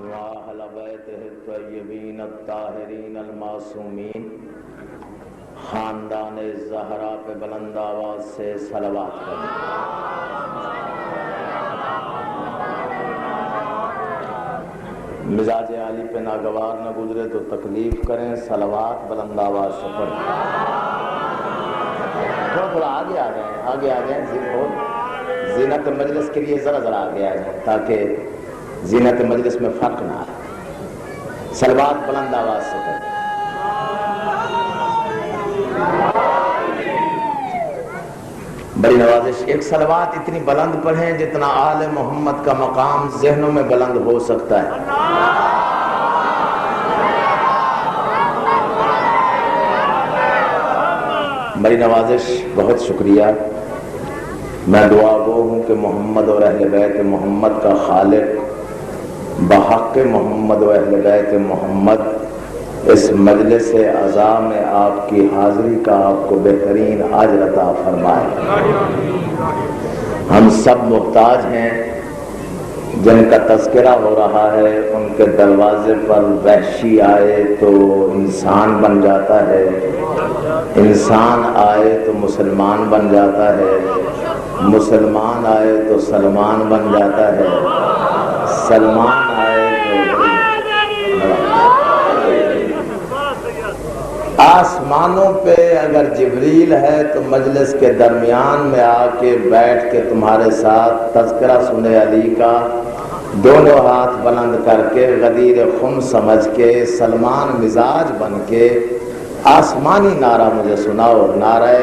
وأهل بیتہ الطیبین الطاہرین المعصومین، خاندان زہرا پہ بلند آواز سے صلوات کریں۔ مزاج عالی پہ ناگوار نہ گزرے تو تکلیف کریں، صلوات بلند آواز سے پڑھیں۔ تھوڑا آگے آ جائیں زینت مجلس کے لیے ذرا آگے آ جائیں تاکہ زینت مجلس میں فرق نہ آئے۔ صلوات بلند آواز سے پڑھیں۔ بڑی نوازش، ایک صلوات اتنی بلند پڑھیں جتنا آل محمد کا مقام ذہنوں میں بلند ہو سکتا ہے۔ بڑی نوازش، بہت شکریہ۔ میں دعا گو ہوں کہ محمد اور اہل بیت محمد کا خالق بحق محمد و اہل بیت محمد اس مجلس عزا میں آپ کی حاضری کا آپ کو بہترین اجر عطا فرمائے۔ ہم سب محتاج ہیں، جن کا تذکرہ ہو رہا ہے ان کے دروازے پر وحشی آئے تو انسان بن جاتا ہے، انسان آئے تو مسلمان بن جاتا ہے، مسلمان آئے تو سلمان بن جاتا ہے، سلمان آئے تو آسمانوں پہ اگر جبریل ہے تو مجلس کے درمیان میں آ کے بیٹھ کے تمہارے ساتھ تذکرہ سنے علی کا، دونوں ہاتھ بلند کر کے غدیر خم سمجھ کے سلمان مزاج بن کے آسمانی نعرہ مجھے سناؤ، نعرہ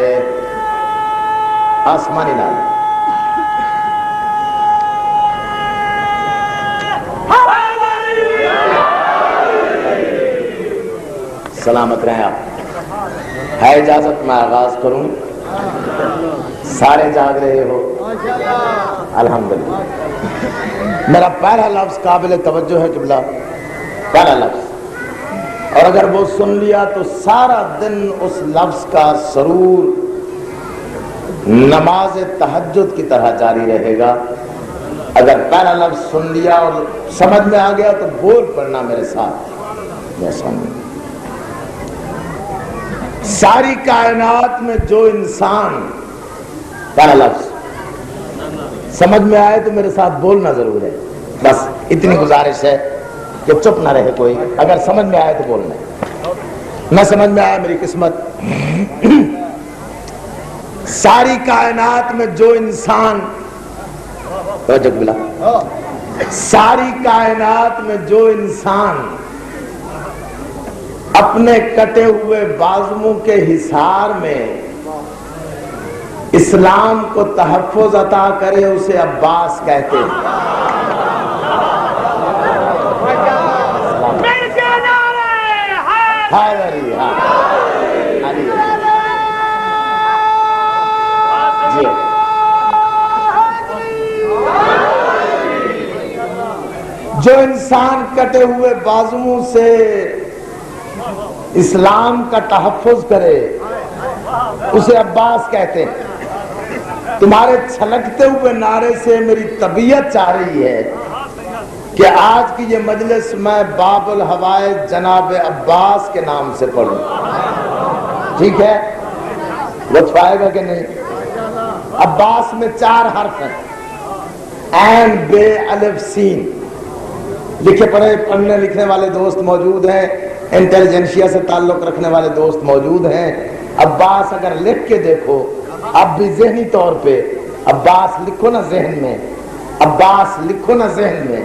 آسمانی نعرہ۔ سلامت رہیں آپ۔ ہے اجازت میں آغاز کروں؟ سارے جاگ رہے ہو؟ الحمدللہ۔ میرا پہلا لفظ قابل توجہ ہے قبلہ، پہلا لفظ، اور اگر وہ سن لیا تو سارا دن اس لفظ کا سرور نماز تہجد کی طرح جاری رہے گا۔ اگر پہلا لفظ سن لیا اور سمجھ میں آ گیا تو بول پڑھنا میرے ساتھ۔ میں سمجھ ساری کائنات میں جو انسان، پہلا لفظ سمجھ میں آئے تو میرے ساتھ بولنا ضرور ہے، بس اتنی گزارش ہے کہ چپ نہ رہے کوئی، اگر سمجھ میں آئے تو بولنا ہے، نہ سمجھ میں آئے میری قسمت۔ ساری کائنات میں جو انسان، توجہ بلا، ساری کائنات میں جو انسان اپنے کٹے ہوئے بازموں کے حصار میں اسلام کو تحفظ عطا کرے اسے عباس کہتے ہیں۔ جو انسان کٹے ہوئے بازوؤں سے اسلام کا تحفظ کرے اسے عباس کہتے ہیں۔ تمہارے چھلکتے ہوئے نعرے سے میری طبیعت چاہ رہی ہے کہ آج کی یہ مجلس میں باب الحوائج جناب عباس کے نام سے پڑھوں، ٹھیک ہے؟ لطف آئے گا کہ نہیں؟ عباس میں 4 حرف ہیں، عین بے الف سین۔ لکھے پڑھے پڑھنے لکھنے والے دوست موجود ہیں، انٹیلیجنشیا سے تعلق رکھنے والے دوست موجود ہیں۔ عباس اگر لکھ کے دیکھو، اب بھی ذہنی طور پہ عباس لکھو نا ذہن میں، عباس لکھو نا ذہن میں،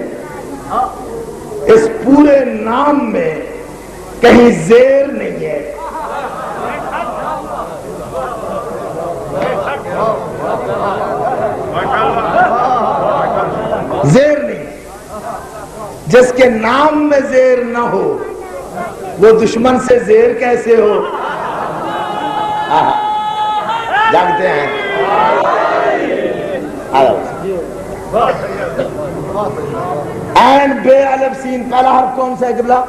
اس پورے نام میں کہیں زیر نہیں ہے۔ زیر نہیں، جس کے نام میں زیر نہ ہو وہ دشمن سے زیر کیسے ہو؟ جانتے ہیں؟ عین بے الف سین، پہلا حرف کون سا ہے قبلہ؟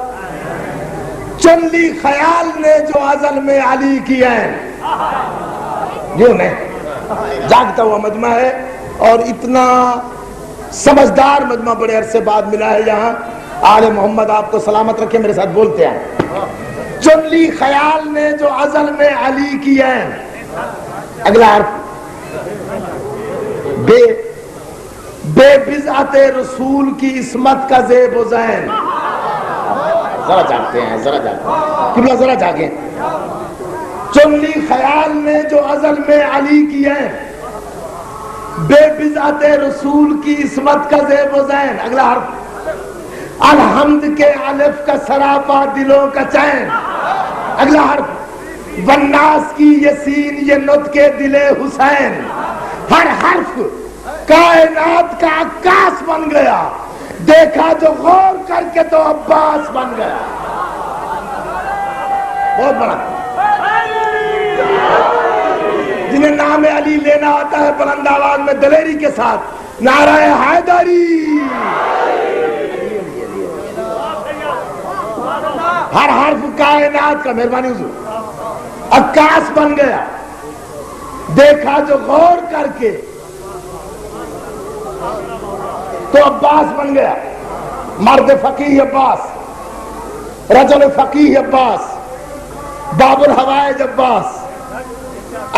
چن لی خیال نے جو ازل میں علی کی عین، یوں نہیں، جاگتا ہوا مجمع ہے اور اتنا سمجھدار مجمع بڑے عرصے بعد ملا ہے یہاں۔ آل محمد آپ کو سلامت رکھے، میرے ساتھ بولتے ہیں۔ چن لی خیال نے جو ازل میں علی کی عین، اگلا حرف بے بضعت رسول کی عصمت کا زیب و زین۔ ذرا جاگتے ہیں، ذرا جاگتے ہیں قبلہ، ذرا جاگیں۔ چن لی خیال نے جو ازل میں علی کی عین، بے بضعت رسول کی عصمت کا زیب و زین۔ اگلا حرف الحمد کے الف کا سراپا دلوں کا چین۔ اگلا حرف والناس کی یسین یہ نطق دل حسین۔ ہر حرف کائنات کا عکاس بن گیا، دیکھا جو غور کر کے تو عباس بن گیا۔ بہت بڑا، جنہیں نام علی لینا آتا ہے بلند آواز میں دلیری کے ساتھ نعرہ حیدری۔ ہر حرف کائنات کا، مہربانی حضور، عکاس بن گیا، دیکھا جو غور کر کے تو عباس بن گیا۔ مرد فقیہ عباس، رجل فقیہ عباس، باب الحوائج عباس،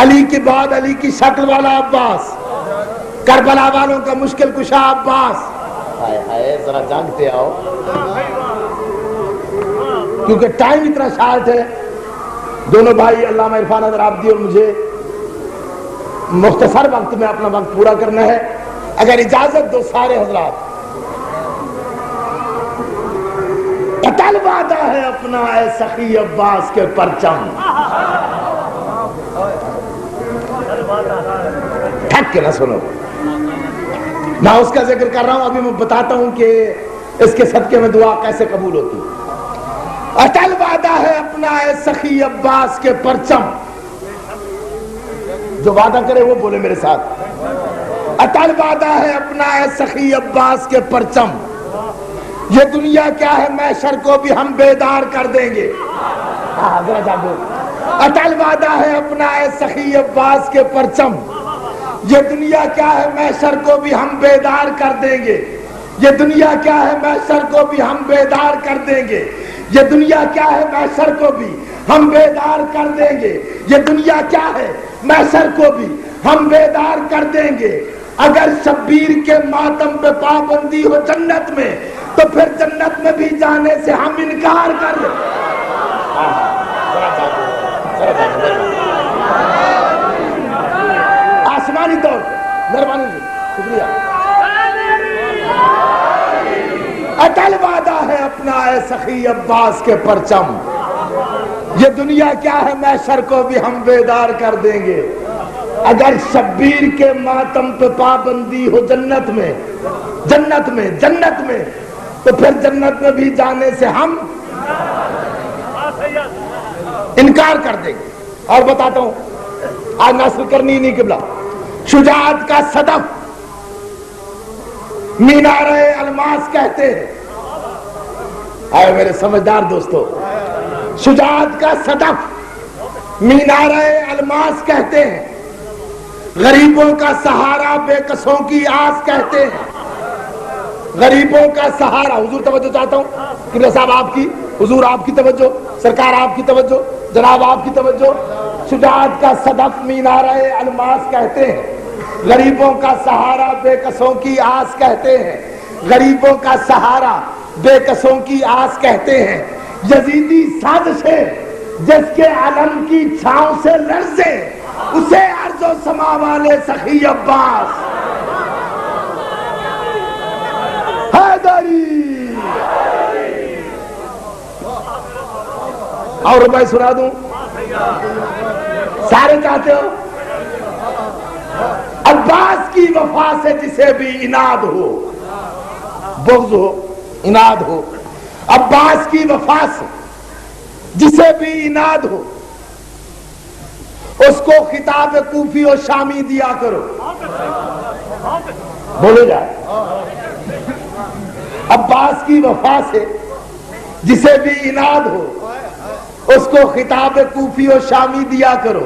علی کے بعد علی کی شکل والا عباس، کربلا والوں کا مشکل کشا عباس۔ ہائے ہائے، ذرا جاگتے آؤ، کیونکہ ٹائم اتنا شارٹ ہے۔ دونوں بھائی علامہ عرفان حیدر عابدی اور مجھے مختصر وقت میں اپنا وقت پورا کرنا ہے، اگر اجازت دو سارے حضرات۔ قتل وعدہ ہے اپنا اے سخی عباس کے پرچم، ٹھک کے نہ سنو، میں اس کا ذکر کر رہا ہوں، ابھی میں بتاتا ہوں کہ اس کے صدقے میں دعا کیسے قبول ہوتی۔ اٹل وعدہ ہے اپنا اے سخی عباس کے پرچم، جو وعدہ کرے وہ بولے میرے ساتھ۔ اٹل وعدہ ہے اپنا اے سخی عباس کے پرچم، یہ دنیا کیا ہے محشر کو بھی ہم بیدار کر دیں گے۔ ذرا جاگو۔ اٹل وعدہ ہے اپنا اے سخی عباس کے پرچم، یہ دنیا کیا ہے محشر کو بھی ہم بیدار کر دیں گے۔ یہ دنیا کیا ہے محشر کو بھی ہم بیدار کر دیں گے۔ یہ دنیا کیا ہے محشر کو بھی ہم بیدار کر دیں گے۔ یہ دنیا کیا ہے محشر کو بھی ہم بیدار کر دیں گے۔ اگر شبیر کے ماتم پہ پابندی ہو جنت میں تو پھر جنت میں بھی جانے سے ہم انکار کر دیں۔ آسمانی طور مہربانی، شکریہ۔ اٹل وعدہ ہے اپنا اے سخی عباس کے پرچم، یہ دنیا کیا ہے محشر کو بھی ہم بیدار کر دیں گے۔ اگر شبیر کے ماتم پہ پابندی ہو جنت میں تو پھر جنت میں بھی جانے سے ہم انکار کر دیں گے۔ اور بتاتا ہوں، آج ناصر کرنی نہیں قبلہ، شجاعت کا صدف مینار الماس کہتے ہیں۔ آئے میرے سمجھدار دوستو، شجاعت کا صدف مینار الماس کہتے ہیں، غریبوں کا سہارا بے کسوں کی آس کہتے ہیں۔ غریبوں کا سہارا، حضور توجہ چاہتا ہوں، قبلہ صاحب آپ کی، حضور آپ کی توجہ، سرکار آپ کی توجہ، جناب آپ کی توجہ۔ شجاعت کا صدف مینار الماس کہتے ہیں، غریبوں کا سہارا بے کسوں کی آس کہتے ہیں۔ غریبوں کا سہارا بے کسوں کی آس کہتے ہیں۔ یزیدی سازش ہے جس کے علم کی چھاؤں سے لرزے، اسے ارض و سما والے سخی عباس حیدری۔ اور میں سنا دوں، سارے چاہتے ہو؟ عباس کی وفا سے جسے بھی اناد ہو، بغض ہو، اناد ہو، عباس کی وفا سے جسے بھی اناد ہو، اس کو خطاب کوفی و شامی دیا کرو۔ بولے جائے، عباس کی وفا سے جسے بھی اناد ہو، اس کو خطاب کوفی و شامی دیا کرو،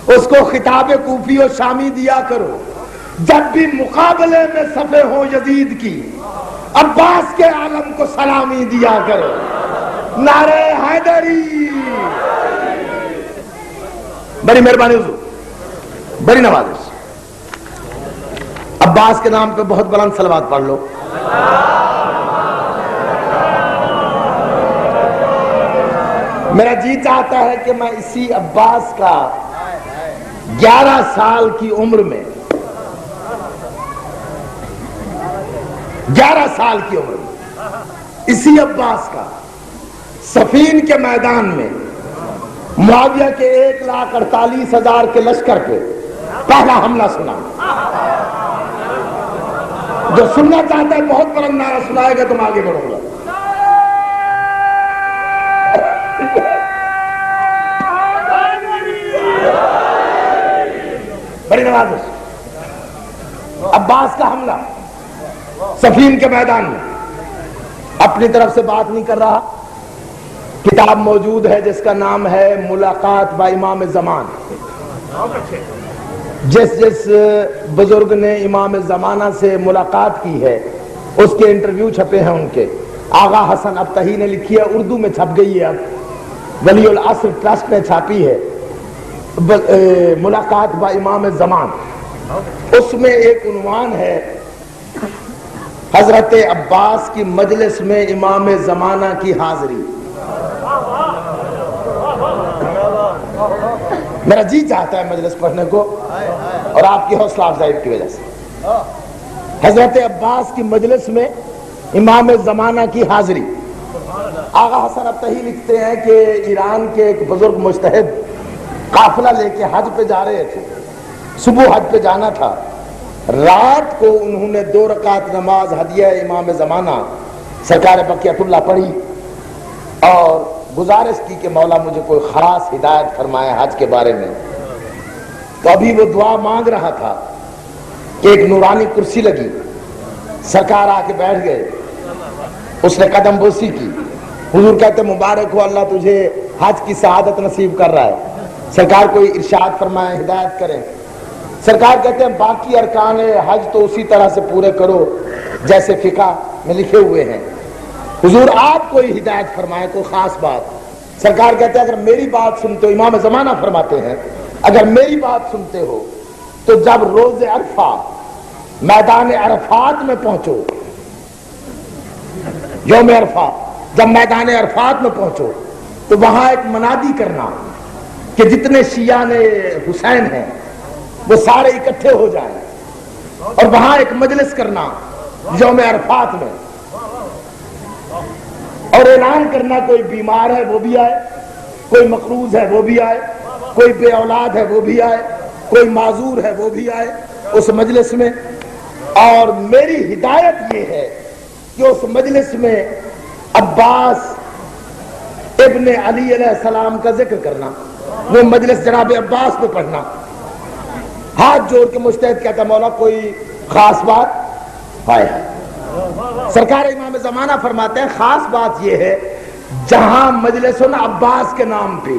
اس کو خطاب کوفی و شامی دیا کرو۔ جب بھی مقابلے میں صفیں ہوں یزید کی، عباس کے عالم کو سلامی دیا کرو، نعرہ حیدری۔ بڑی مہربانی حضور، بڑی نوازش۔ عباس کے نام پہ بہت بلند صلوات پڑھ لو۔ میرا جی چاہتا ہے کہ میں اسی عباس کا 11 سال کی عمر میں، 11 سال کی عمر میں اسی عباس کا صفین کے میدان میں معاویہ کے 1,48,000 کے لشکر پہ پہلا حملہ سنا۔ جو سننا چاہتا ہے بہت بلند نعرہ سنائے گا تو میں آگے بڑھوں گا۔ بڑی نوازش۔ عباس کا حملہ صفین کے میدان میں، اپنی طرف سے بات نہیں کر رہا، کتاب موجود ہے جس کا نام ہے ملاقات با امام زمان۔ جس بزرگ نے امام زمانہ سے ملاقات کی ہے اس کے انٹرویو چھپے ہیں ان کے۔ آغا حسن ابتہی نے لکھی ہے، اردو میں چھپ گئی ہے، اب ولی العصر ٹرسٹ نے چھاپی ہے، ملاقات با امام زمان۔ اس میں ایک عنوان ہے حضرت عباس کی مجلس میں امام زمانہ کی حاضری۔ میرا جی چاہتا ہے مجلس پڑھنے کو، اور آپ کی حوصلہ افزائی کی وجہ سے۔ حضرت عباس کی مجلس میں امام زمانہ کی حاضری۔ آغا حسن ابتہی لکھتے ہیں کہ ایران کے ایک بزرگ مجتہد قافلہ لے کے حج پہ جا رہے تھے، صبح حج پہ جانا تھا، رات کو انہوں نے 2 رکعت نماز ہدیہ امام زمانہ سرکار بقیت اللہ پڑھی اور گزارش کی کہ مولا مجھے کوئی خاص ہدایت فرمائے حج کے بارے میں۔ تو ابھی وہ دعا مانگ رہا تھا کہ ایک نورانی کرسی لگی، سرکار آ کے بیٹھ گئے، اس نے قدم بوسی کی۔ حضور کہتے مبارک ہو، اللہ تجھے حج کی سعادت نصیب کر رہا ہے، سرکار کوئی ارشاد فرمائے، ہدایت کریں۔ سرکار کہتے ہیں باقی ارکان حج تو اسی طرح سے پورے کرو جیسے فقہ میں لکھے ہوئے ہیں، حضور آپ کوئی ہدایت فرمائے، کوئی خاص بات۔ سرکار کہتے ہیں اگر میری بات سنتے ہو، امام زمانہ فرماتے ہیں اگر میری بات سنتے ہو تو جب روز عرفہ میدان عرفات میں پہنچو، یوم عرفہ جب میدان عرفات میں پہنچو تو وہاں ایک منادی کرنا کہ جتنے شیعان حسین ہیں وہ سارے اکٹھے ہو جائیں، اور وہاں ایک مجلس کرنا یوم عرفات میں، اور اعلان کرنا کوئی بیمار ہے وہ بھی آئے، کوئی مقروض ہے وہ بھی آئے، کوئی بے اولاد ہے وہ بھی آئے، کوئی معذور ہے وہ بھی آئے اس مجلس میں۔ اور میری ہدایت یہ ہے کہ اس مجلس میں عباس ابن علی علیہ السلام کا ذکر کرنا، وہ مجلس جناب عباس میں پڑھنا۔ ہاتھ جوڑ کے مجتہد کہتا مولا کوئی خاص بات ہے؟ سرکار امام زمانہ فرماتے ہیں خاص بات یہ ہے جہاں مجلس ہو نا عباس کے نام پہ،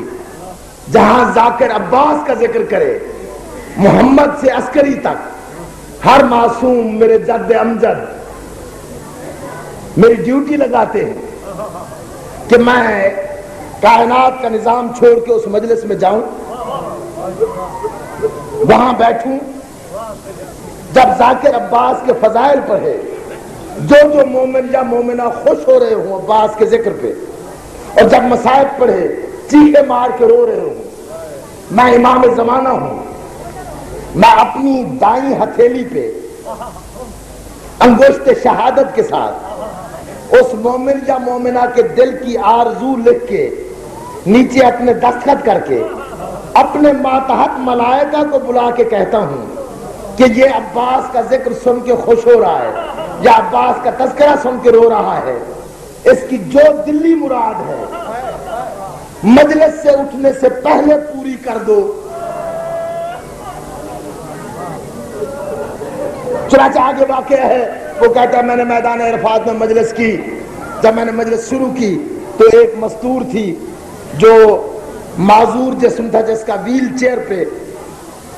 جہاں ذاکر عباس کا ذکر کرے، محمد سے عسکری تک ہر معصوم میرے جد امجد میری ڈیوٹی لگاتے ہیں کہ میں کائنات کا نظام چھوڑ کے اس مجلس میں جاؤں، وہاں بیٹھوں، جب ذاکر عباس کے فضائل پڑھے، جو مومن یا مومنہ خوش ہو رہے ہوں عباس کے ذکر پہ، اور جب مصائب پڑھے چیخے مار کے رو رہے ہوں، میں امام زمانہ ہوں، میں اپنی دائیں ہتھیلی پہ انگشت شہادت کے ساتھ اس مومن یا مومنہ کے دل کی آرزو لکھ کے نیچے اپنے دستخط کر کے اپنے ماتحت ملائکہ کو بلا کے کہتا ہوں کہ یہ عباس کا ذکر سن کے خوش ہو رہا ہے یا عباس کا تذکرہ سن کے رو رہا ہے، اس کی جو دلی مراد ہے مجلس سے اٹھنے سے پہلے پوری کر دو۔ چنانچہ آگے واقعہ ہے، وہ کہتا ہے میں نے میدان عرفات میں مجلس کی، جب میں نے مجلس شروع کی تو ایک مستور تھی جو معذور جسم تھا، جس کا ویل چیئر پہ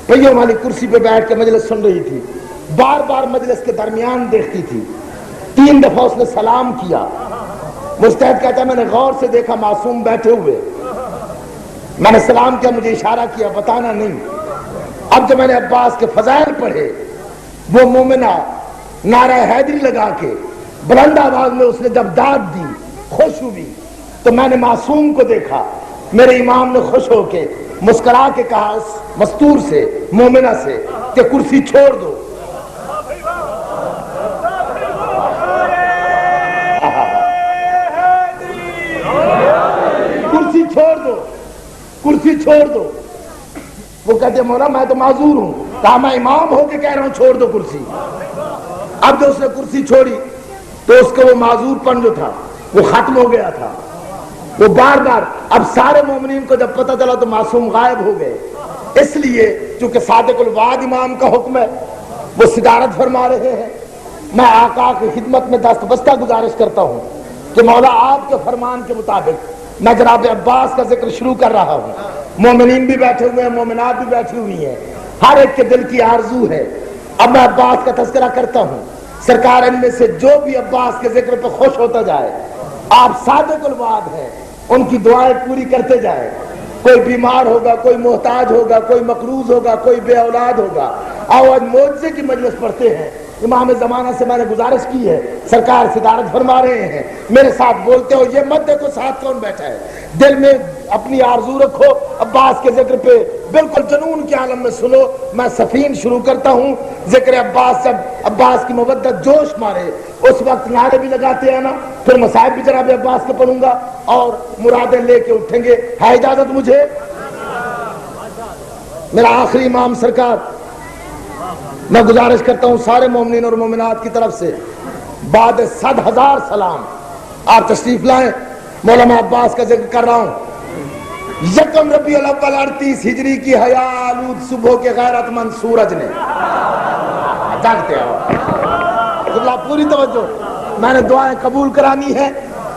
پہیوں والی کرسی پہ بیٹھ کے مجلس سن رہی تھی، بار بار مجلس کے درمیان دیکھتی تھی، 3 دفعہ اس نے سلام کیا. مجتہد کہتا ہے میں نے غور سے دیکھا معصوم بیٹھے ہوئے, میں نے سلام کیا, مجھے اشارہ کیا بتانا نہیں. اب جب میں نے عباس کے فضائل پڑھے, وہ مومنہ نعرہ حیدری لگا کے بلند آواز میں اس نے جب داد دی, خوش ہوئی, تو میں نے معصوم کو دیکھا. میرے امام نے خوش ہو کے مسکرا کے کہا اس مستور سے, مومنہ سے, کہ کرسی چھوڑ دو. کرسی چھوڑ دو, کرسی چھوڑ دو. وہ کہتے مولا میں تو معذور ہوں. کہا میں امام ہو کے کہہ رہا ہوں چھوڑ دو کرسی. اب جو اس نے کرسی چھوڑی تو اس کا وہ معذور پن جو تھا وہ ختم ہو گیا تھا. وہ بار بار, اب سارے مومنین کو جب پتہ چلا تو معصوم غائب ہو گئے. اس لیے چونکہ صادق الوعد امام کا حکم ہے, وہ صدارت فرما رہے ہیں, میں آقا کی خدمت میں دست بستہ گزارش کرتا ہوں کہ مولا آپ کے فرمان کے مطابق میں جناب عباس کا ذکر شروع کر رہا ہوں. مومنین بھی بیٹھے ہوئے ہیں, مومنات بھی بیٹھی ہوئی ہیں, ہر ایک کے دل کی آرزو ہے. اب میں عباس کا تذکرہ کرتا ہوں. سرکار ان میں سے جو بھی عباس کے ذکر پہ خوش ہوتا جائے, آپ صادق الوعد ہیں, ان کی دعائیں پوری کرتے جائیں. کوئی بیمار ہوگا, کوئی محتاج ہوگا, کوئی مقروض ہوگا, کوئی بے اولاد ہوگا. آؤ آج معجزے کی مجلس پڑھتے ہیں. امام زمانہ سے میں نے گزارش کی ہے, سرکار صدارت فرما رہے ہیں, میرے ساتھ بولتے ہو. یہ مت دیکھو ساتھ کون بیٹھا ہے, دل میں اپنی آرزو رکھو, عباس کے ذکر پہ بالکل جنون کے عالم میں سنو. میں سفین شروع کرتا ہوں. ذکر عباس, جب عباس کی مودت جوش مارے اس وقت نعرے بھی لگاتے ہیں نا, پھر مصائب بھی جناب عباس کے پڑھوں گا اور مرادیں لے کے اٹھیں گے. ہے اجازت مجھے؟ میرا آخری امام سرکار, میں گزارش کرتا ہوں سارے مومنین اور مومنات کی طرف سے بعد 100,000 سلام آپ تشریف لائیں. مولانا عباس کا ذکر کر رہا ہوں. یکم ربیع الاول 38 ہجری کی حیا آلود صبح کے غیرت مند سورج نے, جاگتے ہو پوری توجہ, میں نے دعائیں قبول کرانی ہے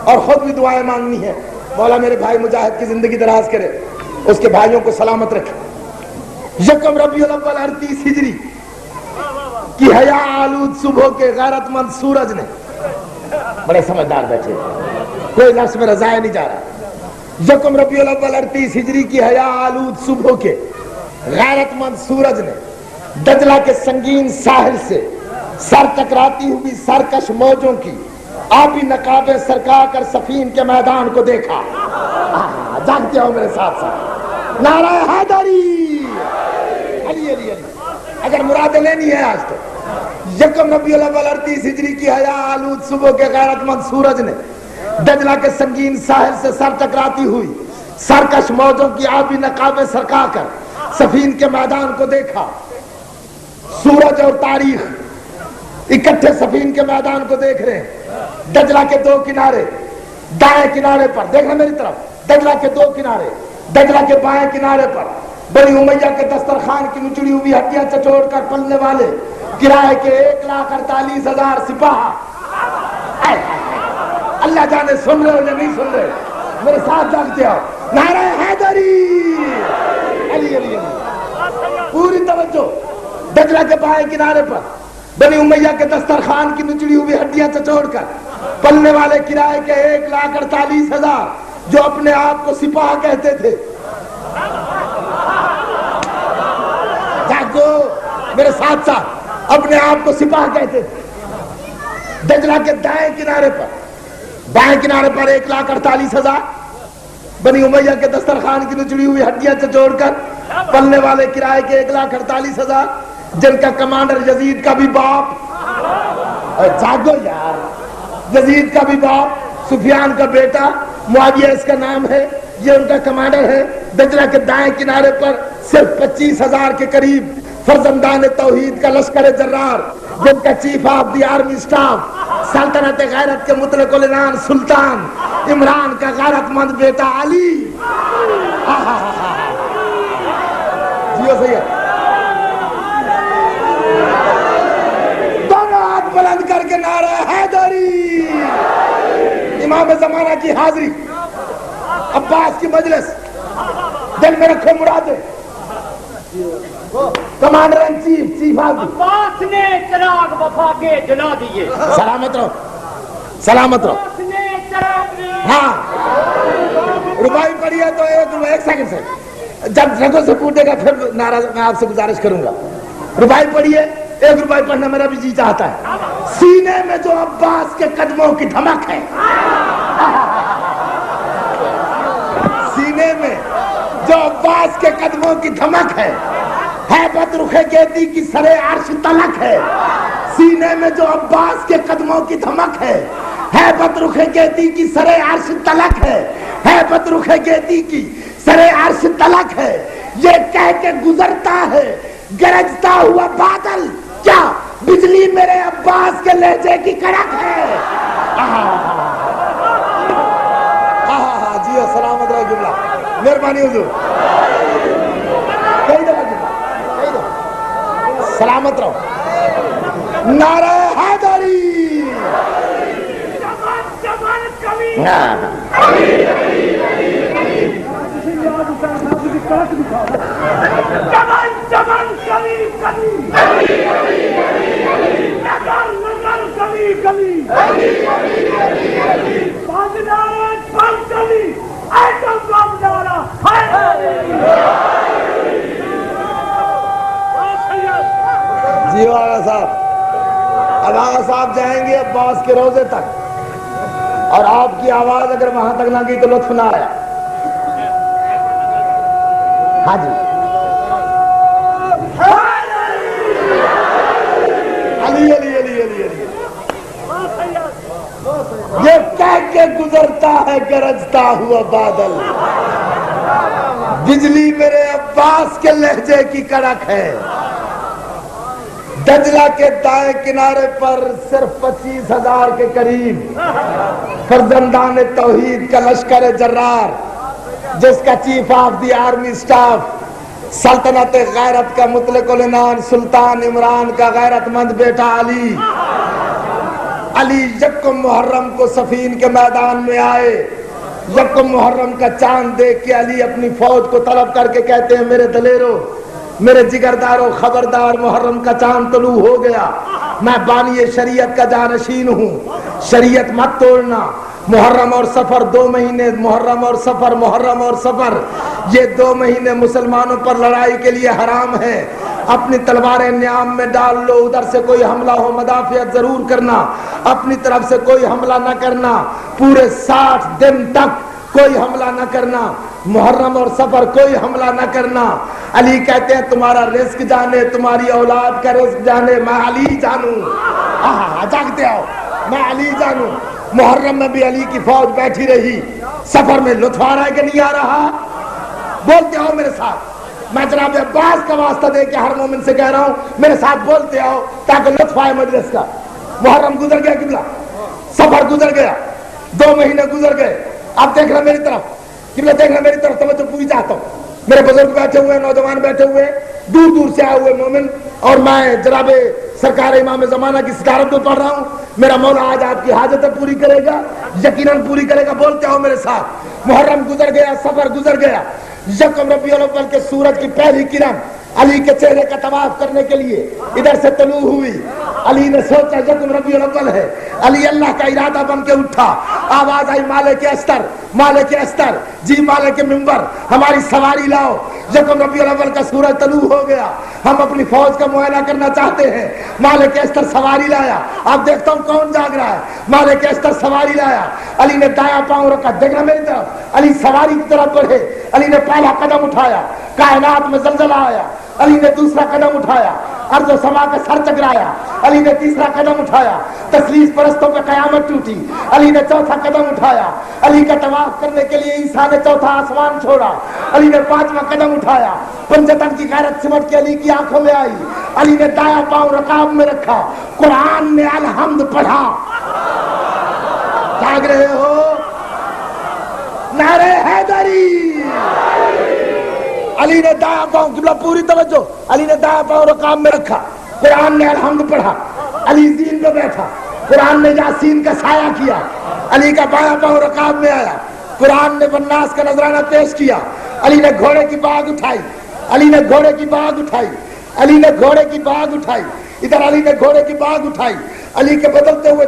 اور خود بھی دعائیں مانگنی ہے. مولا میرے بھائی مجاہد کی زندگی دراز کرے, اس کے بھائیوں کو سلامت رکھے. یکم ربیع الاول 38 ہجری کی حیا آلود صبح کے غیرت مند سورج نے, بڑے سمجھدار بیٹھے, کوئی لفظ میں رضائے نہیں جا رہا. یکم ربیع الاول 38 ہجری کی حیا آلود صبح کے غیرت مند سورج نے دجلہ کے سنگین ساحل سے سر ٹکراتی ہوئی سرکش موجوں کی آبی نقابیں سرکا کر سفین کے میدان کو دیکھا. جاگتے ہو میرے ساتھ ساتھ, نعرہ حیدری, علی علی علی. اگر مرادیں لینی ہے آج تو یکم ربیع الاول 38 ہجری کی حیا آلود صبح کے غیرت مند سورج نے دجلہ کے سنگین ساحل سے سر ٹکراتی ہوئی سرکش موجوں کی آبی نقابیں سرکا کر سفین کے میدان کو دیکھا. سورج اور تاریخ اکٹھے سفین کے میدان کو دیکھ رہے ہیں. دجلہ کے 2 کنارے, دائیں کنارے پر دیکھنا میری طرف, دجلہ کے 2 کنارے, دجلہ کے بائیں کنارے پر بنی امیہ کے دسترخوان کی نچڑی ہوئی ہڈیاں چچوڑ کر پلنے والے کرائے کے 1,48,000 سپاہ. اللہ جانے سن رہے ہو یا نہیں سن رہے, میرے ساتھ جاگتے ہو. نعرہ حیدری, علی علی علی. پوری توجہ. دجلہ کے بائیں کنارے پر بنی امیہ کے دسترخوان کی نچڑی ہوئی ہڈیاں چچوڑ کر پلنے والے کرائے کے 1,48,000 جو اپنے آپ کو سپاہ کہتے تھے. جاگو میرے ساتھ ساتھ, اپنے آپ کو سپاہ کہتے تھے. دجلہ کے دائیں کنارے پر, بائیں کنارے پر 1,48,000 بنی امیہ کے دسترخوان کی نچڑی ہوئی ہڈیاں چچوڑ کر پلنے والے کرائے کے 1,48,000 جن کا کمانڈر یزید کا بھی باپ, جاگو یار, یزید کا بھی باپ, سفیان کا بیٹا معاویہ اس کا نام ہے, یہ ان کا کمانڈر ہے. دجلہ کے دائیں کنارے پر صرف 25,000 کے قریب فرزندان توحید کا لشکر جرار جن کا chief of the army staff سلطنت غیرت کے مطلق العنان سلطان عمران کا غیرت مند بیٹا علی. جیو سید, دونوں ہاتھ بلند کر کے نعرہ حیدری. امام زمانہ کی حاضری, عباس کی مجلس, دل میں رکھو مرادیں. Commander in chief, chief of the, Abbas نے چراغ وفا کے جلا دیے. سلامت رہو سلامت رہو. ہاں ربائی پڑھی ہے تو ایک سیکنڈ سے جب رگوں سے پوٹے گا پھر ناراض میں آپ سے گزارش کروں گا. ربائی پڑھیے, ایک ربائی پڑھنا میرا بھی جی چاہتا ہے. سینے میں جو عباس کے قدموں کی دھمک ہے, سینے میں جو عباس کے قدموں کی دھمک ہے بد رخ گیتی کی سرے عرش تلک ہے. سینے میں جو عباس کے قدموں کی دھمک ہے بد رخ گیتی کی سرے عرش تلک ہے بد رخ گیتی کی سرے عرش تلک ہے. یہ کہہ کے گزرتا ہے گرجتا ہوا بادل, کیا بجلی میرے عباس کے لہجے کی کڑک ہے. جی سلامت رہو جملہ, مہربانی حضور. سلامت رہو. نعرہ حیدری. جی آغا صاحب, اب آغا صاحب جائیں گے عباس کے روضے تک, اور آپ کی آواز اگر وہاں تک نہ گئی تو لطف نہ آیا. ہاں جی علی علی علی علی علی. یہ کہہ کے گزرتا ہے گرجتا ہوا بادل, بجلی میرے عباس کے لہجے کی کڑک ہے. دجلہ کے دائیں کنارے پر صرف 25,000 کے قریب فرزندان توحید کا لشکر جرار, جس کا chief of the army staff سلطنت غیرت کا مطلق العنان سلطان عمران کا غیرت مند بیٹا علی. علی یکم محرم کو صفین کے میدان میں آئے. یکم محرم کا چاند دیکھ کے علی اپنی فوج کو طلب کر کے کہتے ہیں میرے دلیرو, میرے جگرداروں, خبردار, محرم کا چاند طلوع ہو گیا. میں بانی شریعت کا جانشین ہوں, شریعت مت توڑنا. محرم اور سفر 2 مہینے, محرم اور سفر یہ 2 مہینے مسلمانوں پر لڑائی کے لیے حرام ہے. اپنی تلواریں نیام میں ڈال لو, ادھر سے کوئی حملہ ہو مدافعت ضرور کرنا, اپنی طرف سے کوئی حملہ نہ کرنا. پورے 60 دن تک کوئی حملہ نہ کرنا, محرم اور سفر کوئی حملہ نہ کرنا. علی کہتے ہیں تمہارا رزق جانے, تمہاری اولاد کا رزق جانے, میں علی جانوں. جاگتے آؤ, میں علی جانوں. محرم میں بھی علی کی فوج بیٹھی رہی. سفر میں لطف آ رہا ہے کہ نہیں آ رہا؟ بولتے آؤ میرے ساتھ. میں جناب عباس کا واسطہ دے کے ہر مومن سے کہہ رہا ہوں میرے ساتھ بولتے آؤ تاکہ لطف آئے مجلس کا. محرم گزر گیا قبلہ, سفر گزر گیا, 2 مہینے گزر گئے. اب دیکھنا میری طرف, قبلہ دیکھنا میری طرف, توجہ پوری چاہتا ہوں. میرے بزرگ بیٹھے ہوئے, نوجوان بیٹھے ہوئے, دور دور سے آئے ہوئے مومن, اور میں جناب سرکار امام زمانہ کی صدارت میں پڑھ رہا ہوں. میرا مولا آج آپ کی حاجتیں پوری کرے گا, یقیناً پوری کرے گا. بولتے ہو میرے ساتھ. محرم گزر گیا, سفر گزر گیا. یکم ربیع الاول کے سورج کی پہلی کرن علی کے چہرے کا طواف کرنے کے لیے ادھر سے طلوع ہوئی. علی نے سوچا یکم ربیع الاول ہے. علی اللہ کا ارادہ بن کے اٹھا. آواز آئی مالک استر, مالک استر, جی مالک منبر, ہماری سواری لاؤ. یکم ربیع الاول کا سورج طلوع ہو گیا. ہم اپنی فوج کا معائنہ کرنا چاہتے ہیں. مالک استر سواری لایا. اب دیکھتا ہوں کون جاگ رہا ہے. مالک استر سواری لایا. علی نے دایاں پاؤں رکھا, دیکھنا میری طرف. علی سواری کی طرف بڑھے. علی نے پہلا قدم اٹھایا, کائنات میں زلزلہ آیا. علی نے دوسرا قدم اٹھایا, ارض و سما کا سر چکرایا. علی نے تیسرا قدم اٹھایا, تثلیث پرستوں پہ قیامت ٹوٹی. علی نے چوتھا قدم اٹھایا. علی کا طواف کرنے کے لیے عیسیٰ نے چوتھا آسمان چھوڑا. علی نے 5واں قدم اٹھایا. پنجتن کی غیرت سمٹ کے علی کی آنکھوں میں آئی. علی نے دایاں پاؤں رکاب میں رکھا. قرآن نے الحمد پڑھا. جاگ رہے ہو؟ نعرہ حیدری. علی نے دایاں پاؤں, قبلہ پوری توجہ, علی نے دایاں پاؤں رکاب میں رکھا. قرآن نے الحمد پڑھا. علی زین پہ بیٹھا. قرآن نے یاسین کا سایہ کیا. علی کا بایاں پاؤں رکاب میں آیا. قرآن نے والناس کا نذرانہ پیش کیا. علی نے گھوڑے کی باگ اٹھائی. علی نے گھوڑے کی باگ اٹھائی. علی نے گھوڑے کی باگ اٹھائی. ادھر علی نے گھوڑے کی باگ اٹھائی، علی کے بدلتے ہوئے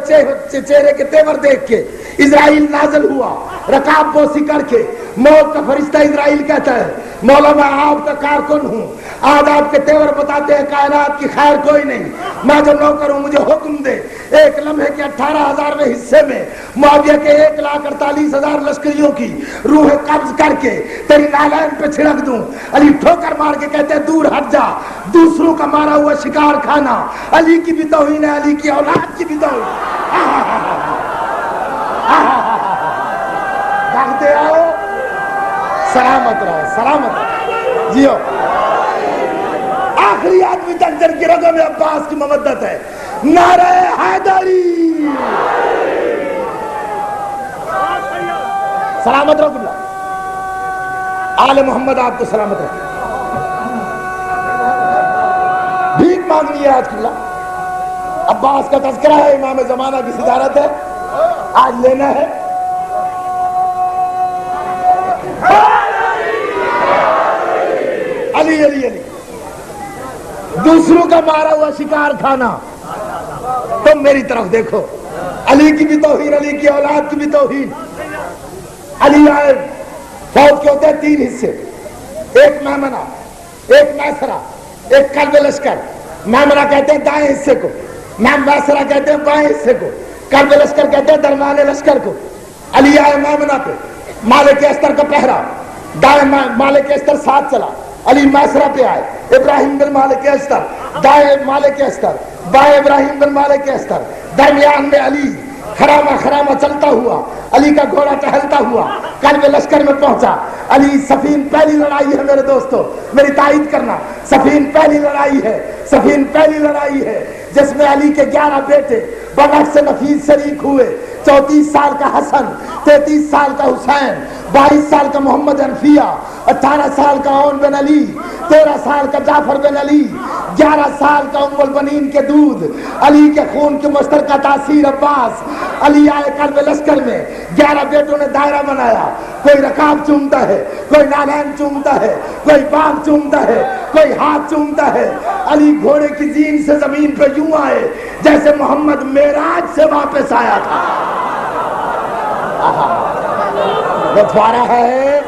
چہرے کے تیور دیکھ کے اسرائیل نازل ہوا، رکاب بوسی کر کے موت کا فرشتہ اسرائیل کہتا ہے مولا میں آپ کا کارکن ہوں، آج آپ کے تیور بتاتے ہیں کائنات کی خیر کوئی نہیں، میں جو نوکر ہوں مجھے حکم دے ایک لمحے کے 18,000ویں حصے میں معاویہ کے 1,48,000 لشکریوں کی روح قبض کر کے تیری نالین پہ چھڑک دوں۔ علی ٹھوکر مار کے کہتے ہیں دور ہٹ جا، دوسروں کا مارا ہوا شکار کھانا علی کی بھی توہین ہے، علی کی اولاد کی بھی توہین۔ بھاگتے آؤ، سلامت رہو، سلامت رہو، جیو۔ آخری آدمی تک جن کی رگوں میں عباس کی مودت ہے، نعرہ حیدری، سلامت رہو قبلہ، آل محمد آپ کو سلامت رکھے۔ بھیک مانگنی ہے آج قبلہ، عباس کا تذکرہ ہے، امام زمانہ کی صدارت ہے، آج لینا ہے۔ علی علی علی، دوسروں کا مارا ہوا شکار کھانا، تم میری طرف دیکھو، علی کی بھی توہین، علی کی اولاد کی بھی توہین۔ علی آئے، فوج کے ہوتے ہیں 3 حصے، ایک میمنہ، ایک میسرہ، ایک قلب لشکر۔ میمنہ کہتے ہیں دائیں حصے کو، میسرہ کہتے ہیں بائیں حصے کو، قلب لشکر کہتے ہیں درمیانے لشکر کو۔ علی آئے میمنہ پہ، مالک استر کا پہرا، دائیں مالک استر ساتھ چلا، علی میسرہ پہ آئے، ابراہیم بن مالک استر، دائیں مالک استر، بائیں ابراہیم بن مالک استر، درمیان میں علی خرامہ خرامہ چلتا ہوا، علی کا گھوڑا ٹہلتا ہوا قلب لشکر میں پہنچا۔ علی سفین پہلی لڑائی ہے میرے دوستو، میری تائید کرنا، سفین پہلی لڑائی ہے، سفین پہلی لڑائی ہے جس میں علی کے 11 بیٹے بنفس نفیس شریک ہوئے، 34 سال کا حسن، 33 سال کا حسین، 22 سال کا محمد انفیہ، 18 سال کا عون بن علی، 13 سال کا جعفر بن علی، 11 سال کا ام البنین کے دودھ، علی کے خون کی مشترکہ تاثیر عباس۔ علی آئے قلب لشکر میں، 11 بیٹوں نے دائرہ بنایا، کوئی رکاب چومتا ہے، کوئی نالین چومتا ہے، کوئی باغ چومتا ہے، کوئی ہاتھ چومتا ہے۔ علی گھوڑے کی زین سے زمین پہ یوں آئے جیسے محمد معراج سے واپس آیا تھا۔ بتوارا ہے،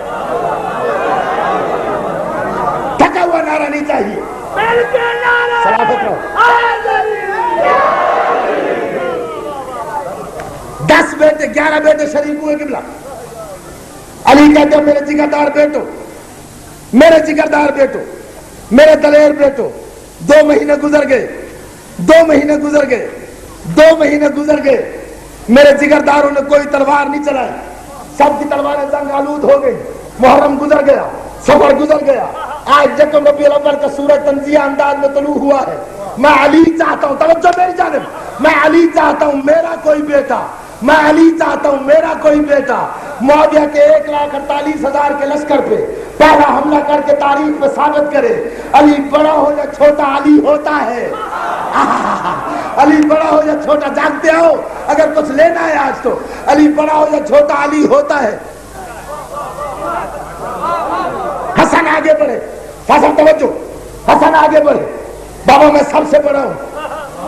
تھکا ہوا نعرہ نہیں چاہیے، سلامت رہو۔ 10 بیٹے 11 بیٹے شریک ہوئے قبلہ۔ علی کہتے ہیں میرے جگردار بیٹو، میرے جگردار بیٹو، میرے دلیر بیٹو، 2 مہینے گزر گئے، 2 مہینے گزر گئے، 2 مہینے گزر گئے، میرے جگرداروں نے کوئی تلوار نہیں چلائی، سب کی تلواریں جنگ آلود ہو گئی۔ محرم گزر گیا، سفر گزر گیا، آج یکم ربیع الاول کا سورج تنزیہ انداز میں طلوع ہوا ہے۔ میں علی چاہتا ہوں، توجہ میری جانب، میں علی چاہتا ہوں میرا کوئی بیٹا، میں علی چاہتا ہوں میرا کوئی بیٹا معاویہ کے 1,48,000 کے لشکر پہ پہلا حملہ کر کے تاریخ پہ ثابت کرے علی بڑا ہو یا چھوٹا علی ہوتا ہے۔ علی بڑا ہو یا چھوٹا، جانتے ہو اگر کچھ لینا ہے آج تو علی بڑا ہو یا چھوٹا علی ہوتا ہے۔ حسن آگے بڑھے، حسن توجہ، حسن آگے بڑھے، بابا میں سب سے بڑا ہوں،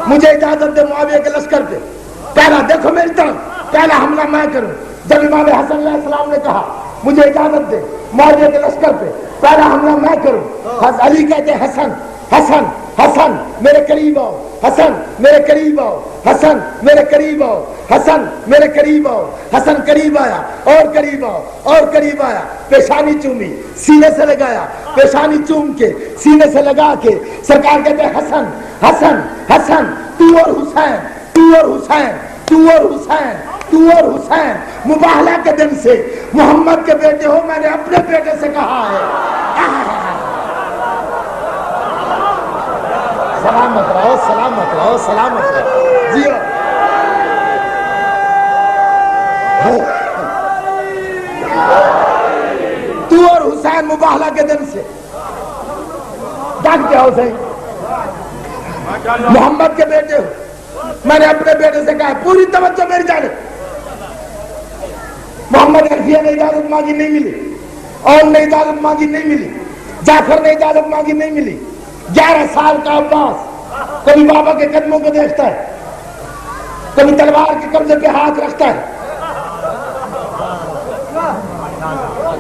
مجھے اجازت دے معاویہ کے لشکر پہ پہلا، دیکھو میری طرف، پہلا حملہ میں کروں۔ جب امام حسن علیہ السلام نے کہا مجھے اجازت دے معاویہ کے لشکر پہ پہلا حملہ میں کروں، علی کہتے ہیں حسن حسن حسن میرے قریب آؤ، حسن میرے قریب آؤ، حسن میرے قریب آؤ، حسن میرے قریب آؤ۔ حسن قریب آیا اور قریب آؤ اور قریب آیا، پیشانی چومی، سینے سے لگایا، پیشانی چوم کے سینے سے لگا کے سرکار کہتے ہیں حسن حسن حسن تو اور حسین، تو اور حسین، تو اور حسین، تو اور حسین، مباہلہ کے دن سے محمد کے بیٹے ہو، میں نے اپنے بیٹے سے کہا ہے۔ سلامت رہو، سلامت رہو، سلامت رہو، جیو۔ تو اور حسین مباہلہ کے دن سے ڈانٹتے ہو صحیح، محمد کے بیٹے ہو، میں نے اپنے بیٹے سے کہا، پوری توجہ میری جانب۔ محمد حنفیہ نے اجازت مانگی نہیں ملی، اور نے اجازت مانگی نہیں ملی، جعفر نے اجازت مانگی نہیں ملی، 11 سال کا عباس کبھی بابا کے قدموں کو دیکھتا ہے، کبھی تلوار کے قبضے پہ ہاتھ رکھتا ہے.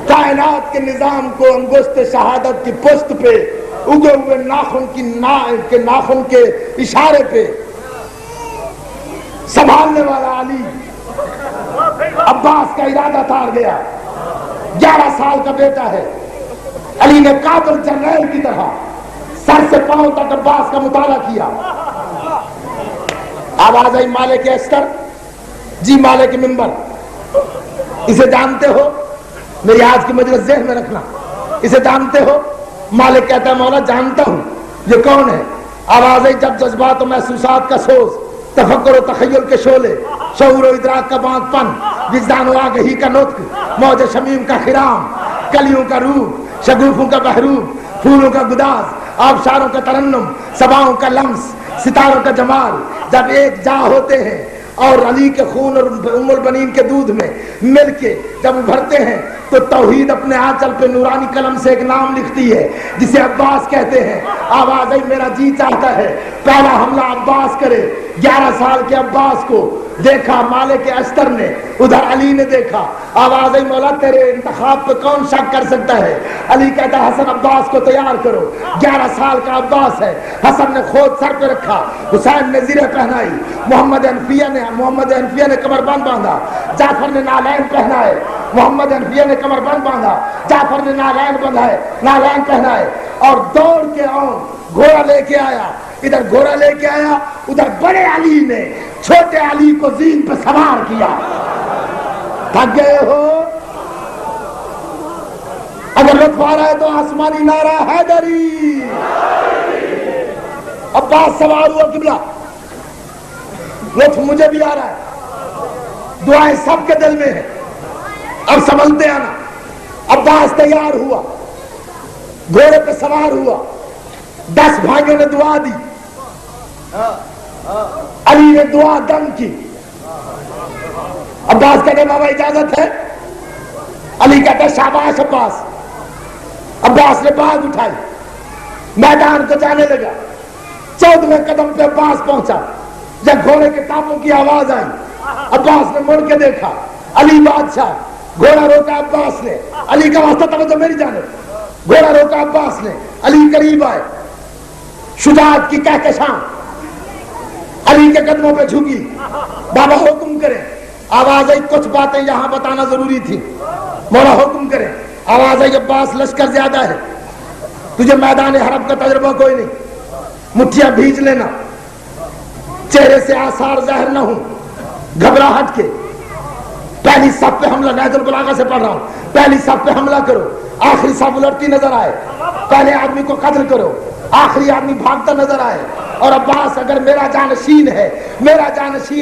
کائنات کے نظام کو انگشت شہادت کی پشت پہ اگے ہوئے ناخن کے اشارے پہ سنبھالنے والا علی عباس کا ارادہ تار گیا. 11 سال کا بیٹا ہے. علی نے قابل جرنیل کی طرح سر سے پاؤں تک عباس کا مطالعہ کیا. آواز آئی مالک استر. جی مالک منبر. اسے جانتے ہو؟ میری آج کی مجلس ذہن میں رکھنا. اسے جانتے ہو؟ مالک کہتا ہے مولا جانتا ہوں. یہ کون ہے؟ آواز آئی جب جذبات و محسوسات کا سوز، تفکر و تخیل کے شعلے، شعور و ادراک کا بانک پن، وجدان و آگہی کا نطق، موج شمیم کا خرام، کلیوں کا روح، شگوفوں کا بحروب، پھولوں کا گداز، آبشاروں کا ترنم، صباؤں کا لمس، ستاروں کا جمال جب ایک جا ہوتے ہیں اور علی کے خون اور ام البنین کے دودھ میں مل کے جب ابھرتے ہیں تو توحید اپنے آنچل پہ نورانی قلم سے ایک نام لکھتی ہے جسے عباس کہتے ہیں. آواز آئی میرا جی چاہتا ہے پہلا حملہ عباس کرے. 11 سال کے عباس کو دیکھا مالک استر نے، ادھر علی نے دیکھا. آواز آئی مولا تیرے انتخاب پہ کون شک کر سکتا ہے؟ علی کہتا ہے حسن عباس کو تیار کرو. 11 سال کا عباس ہے. حسن نے خود سر پہ رکھا، حسین نے زرہ پہنائی، محمد حنفیہ نے کمر بند باندھا، جعفر نے نالین پہنائے. محمد حنفیہ نے کمر بند باندھا، جعفر نے نالین پہنائے اور دوڑ کے گھوڑا لے کے آیا. ادھر گھوڑا لے کے آیا، ادھر بڑے علی نے چھوٹے علی کو زین پہ سوار کیا. تھک گئے ہو؟ اگر لطف آ رہا ہے تو آسمانی نعرہ حیدری. عباس سوار ہوا قبلہ. لطف مجھے بھی آ رہا ہے، دعائیں سب کے دل میں ہیں. اب سنبھلتے آنا. عباس تیار ہوا، گھوڑے پہ سوار ہوا. 10 بھائیوں نے دعا دی. علی نے دعا دم کی. عباس کہتے بابا اجازت ہے؟ علی کہتا شاباش عباس. عباس نے باغ اٹھائی، میدان کو جانے لگا. 14ویں قدم پہ عباس پہنچا. جب گھوڑے کے ٹاپوں کی آواز آئی، عباس نے مڑ کے دیکھا. علی بادشاہ. گھوڑا روکا عباس نے. علی کا واسطہ توجہ میری جانب. گھوڑا روکا عباس نے. علی قریب آئے. شجاعت کی کہکشاں علی کے قدموں پہ جھکی. بابا حکم کریں. آواز آئی کچھ باتیں یہاں بتانا ضروری تھی. مولا حکم کریں. آواز آئی عباس لشکر زیادہ ہے، تجھے میدان حرب کا تجربہ کوئی نہیں، مٹھیاں بھیج لینا، چہرے سے آثار ظاہر نہ ہوں، گھبراہٹ کے. پہلی صف پہ حملہ، نہج البلاغہ سے پڑھ رہا ہوں، پہلی صف پہ حملہ کرو، آخری صف الٹتی نظر آئے. پہلے آدمی کو قتل کرو، آخری آدمی بھاگتا نظر آئے. اور عباس اگر میرا جانشین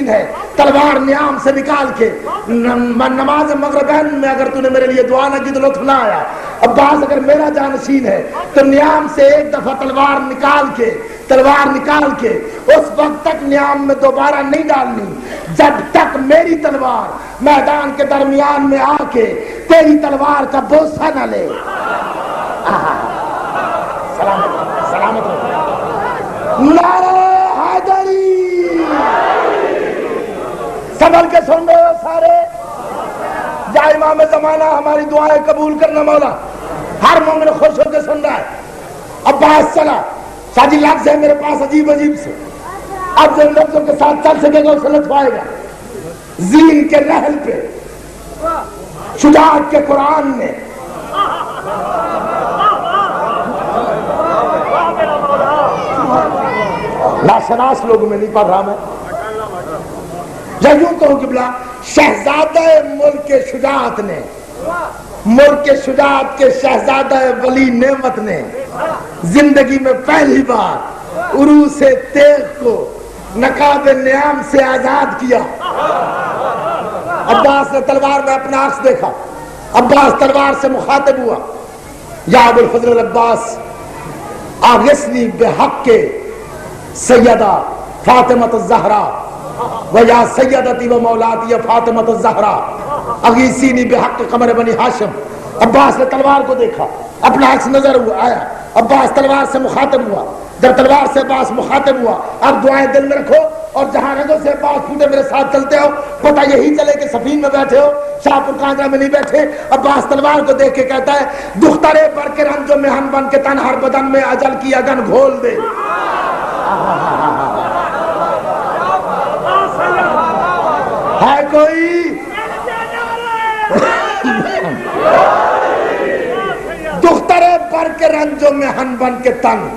ہے تلوار نیام سے نکال کے نماز مغربین میں اگر تو نے میرے لیے دعا نہ کی تو لطف نہ آیا. عباس اگر میرا جانشین ہے تو نیام سے ایک دفعہ تلوار نکال کے اس وقت تک نیام میں دوبارہ نہیں ڈالنی جب تک میری تلوار میدان کے درمیان میں آ کے تیری تلوار کا بوسہ نہ لے. سلامت نعرہ حیدری. سنبھل کے سن رہے ہو سارے؟ یا امام زمانہ ہماری دعائیں قبول کرنا مولا. ہر مومن خوش ہو کے سن رہا ہے. عباس چلا. شاہ جی لفظ ہے میرے پاس عجیب سے، اب جو لفظوں کے ساتھ چل سکے گا اسے لطف آئے گا. زین کے نہل پہ شجاعت کے قرآن نے ناشناس لوگوں میں نہیں پڑھ رہا میں، یا یوں کہوں کہ شہزادہ ملک شجاعت نے، ملک شجاعت کے شہزادہ ولی نعمت نے زندگی میں پہلی بار عروس تیغ کو نقاب نیام سے آزاد کیا. عباس نے تلوار میں اپنا عکس دیکھا. عباس تلوار سے مخاطب ہوا. یا ابو الفضل العباس آغثنی بحق کے سیدہ فاطمۃ الزہرا و یا سیدتی و مولاتی فاطمۃ الزہرا اغیثینی بحق قمر بنی ہاشم. عباس نے تلوار کو دیکھا، اپنا عکس نظر آیا. عباس تلوار سے مخاطب ہوا. جب تلوار سے عباس مخاطب ہوا، اب دعائیں دل میں رکھو اور جہاں رگوں سے عباس پھوٹے میرے ساتھ چلتے ہو، پتہ یہی چلے کہ سفین میں بیٹھے ہو، شاہ پور کانگڑا میں نہیں بیٹھے۔ عباس تلوار کو دیکھ کے کہتا ہے دخترے بر کے رنج و محن بن کے تن ہر بدن میں اجل کی اگن گھول دے۔ ہے کوئی دخترے بر کے رنج و محن بن کے تن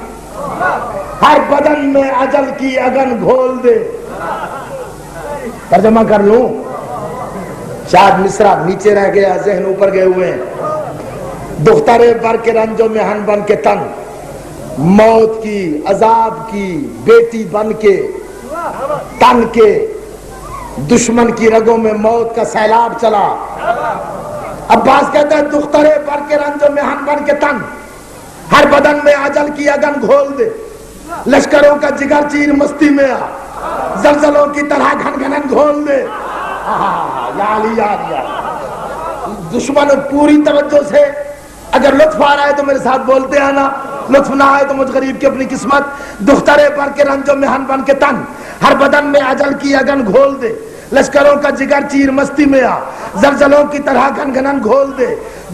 ہر بدن میں اجل کی اگن گھول دے۔ ترجمہ کر لوں، شاید مصرع نیچے رہ گیا، ذہن اوپر گئے ہوئے ہیں۔ دخترے بر کے رنج و محن بن کے تن موت کی عذاب کی بیٹی بن کے تن کے دشمن کی رگوں میں موت کا سیلاب چلا۔ عباس کہتا ہے دخترے بر کے رنج و محن بن کے تن ہر بدن میں اجل کی اگن گھول دے، لشکروں کا جگر چیر مستی میں آ، زلزلوں کی طرح گھن گھنن گھول دے۔ یا علی یا علی۔ دشمن پوری توجہ سے، اگر لطف آ رہا ہے تو میرے ساتھ بولتے آنا، لطف نہ آئے تو مجھ غریب کی اپنی قسمت۔ دخترے بر کے رنج و محن بن کے تن ہر بدن میں اجل کی اگن گھول دے، لشکروں کا جگر چیر مستی میں آ، زلزلوں کی طرح گھن گھنن گھول دے،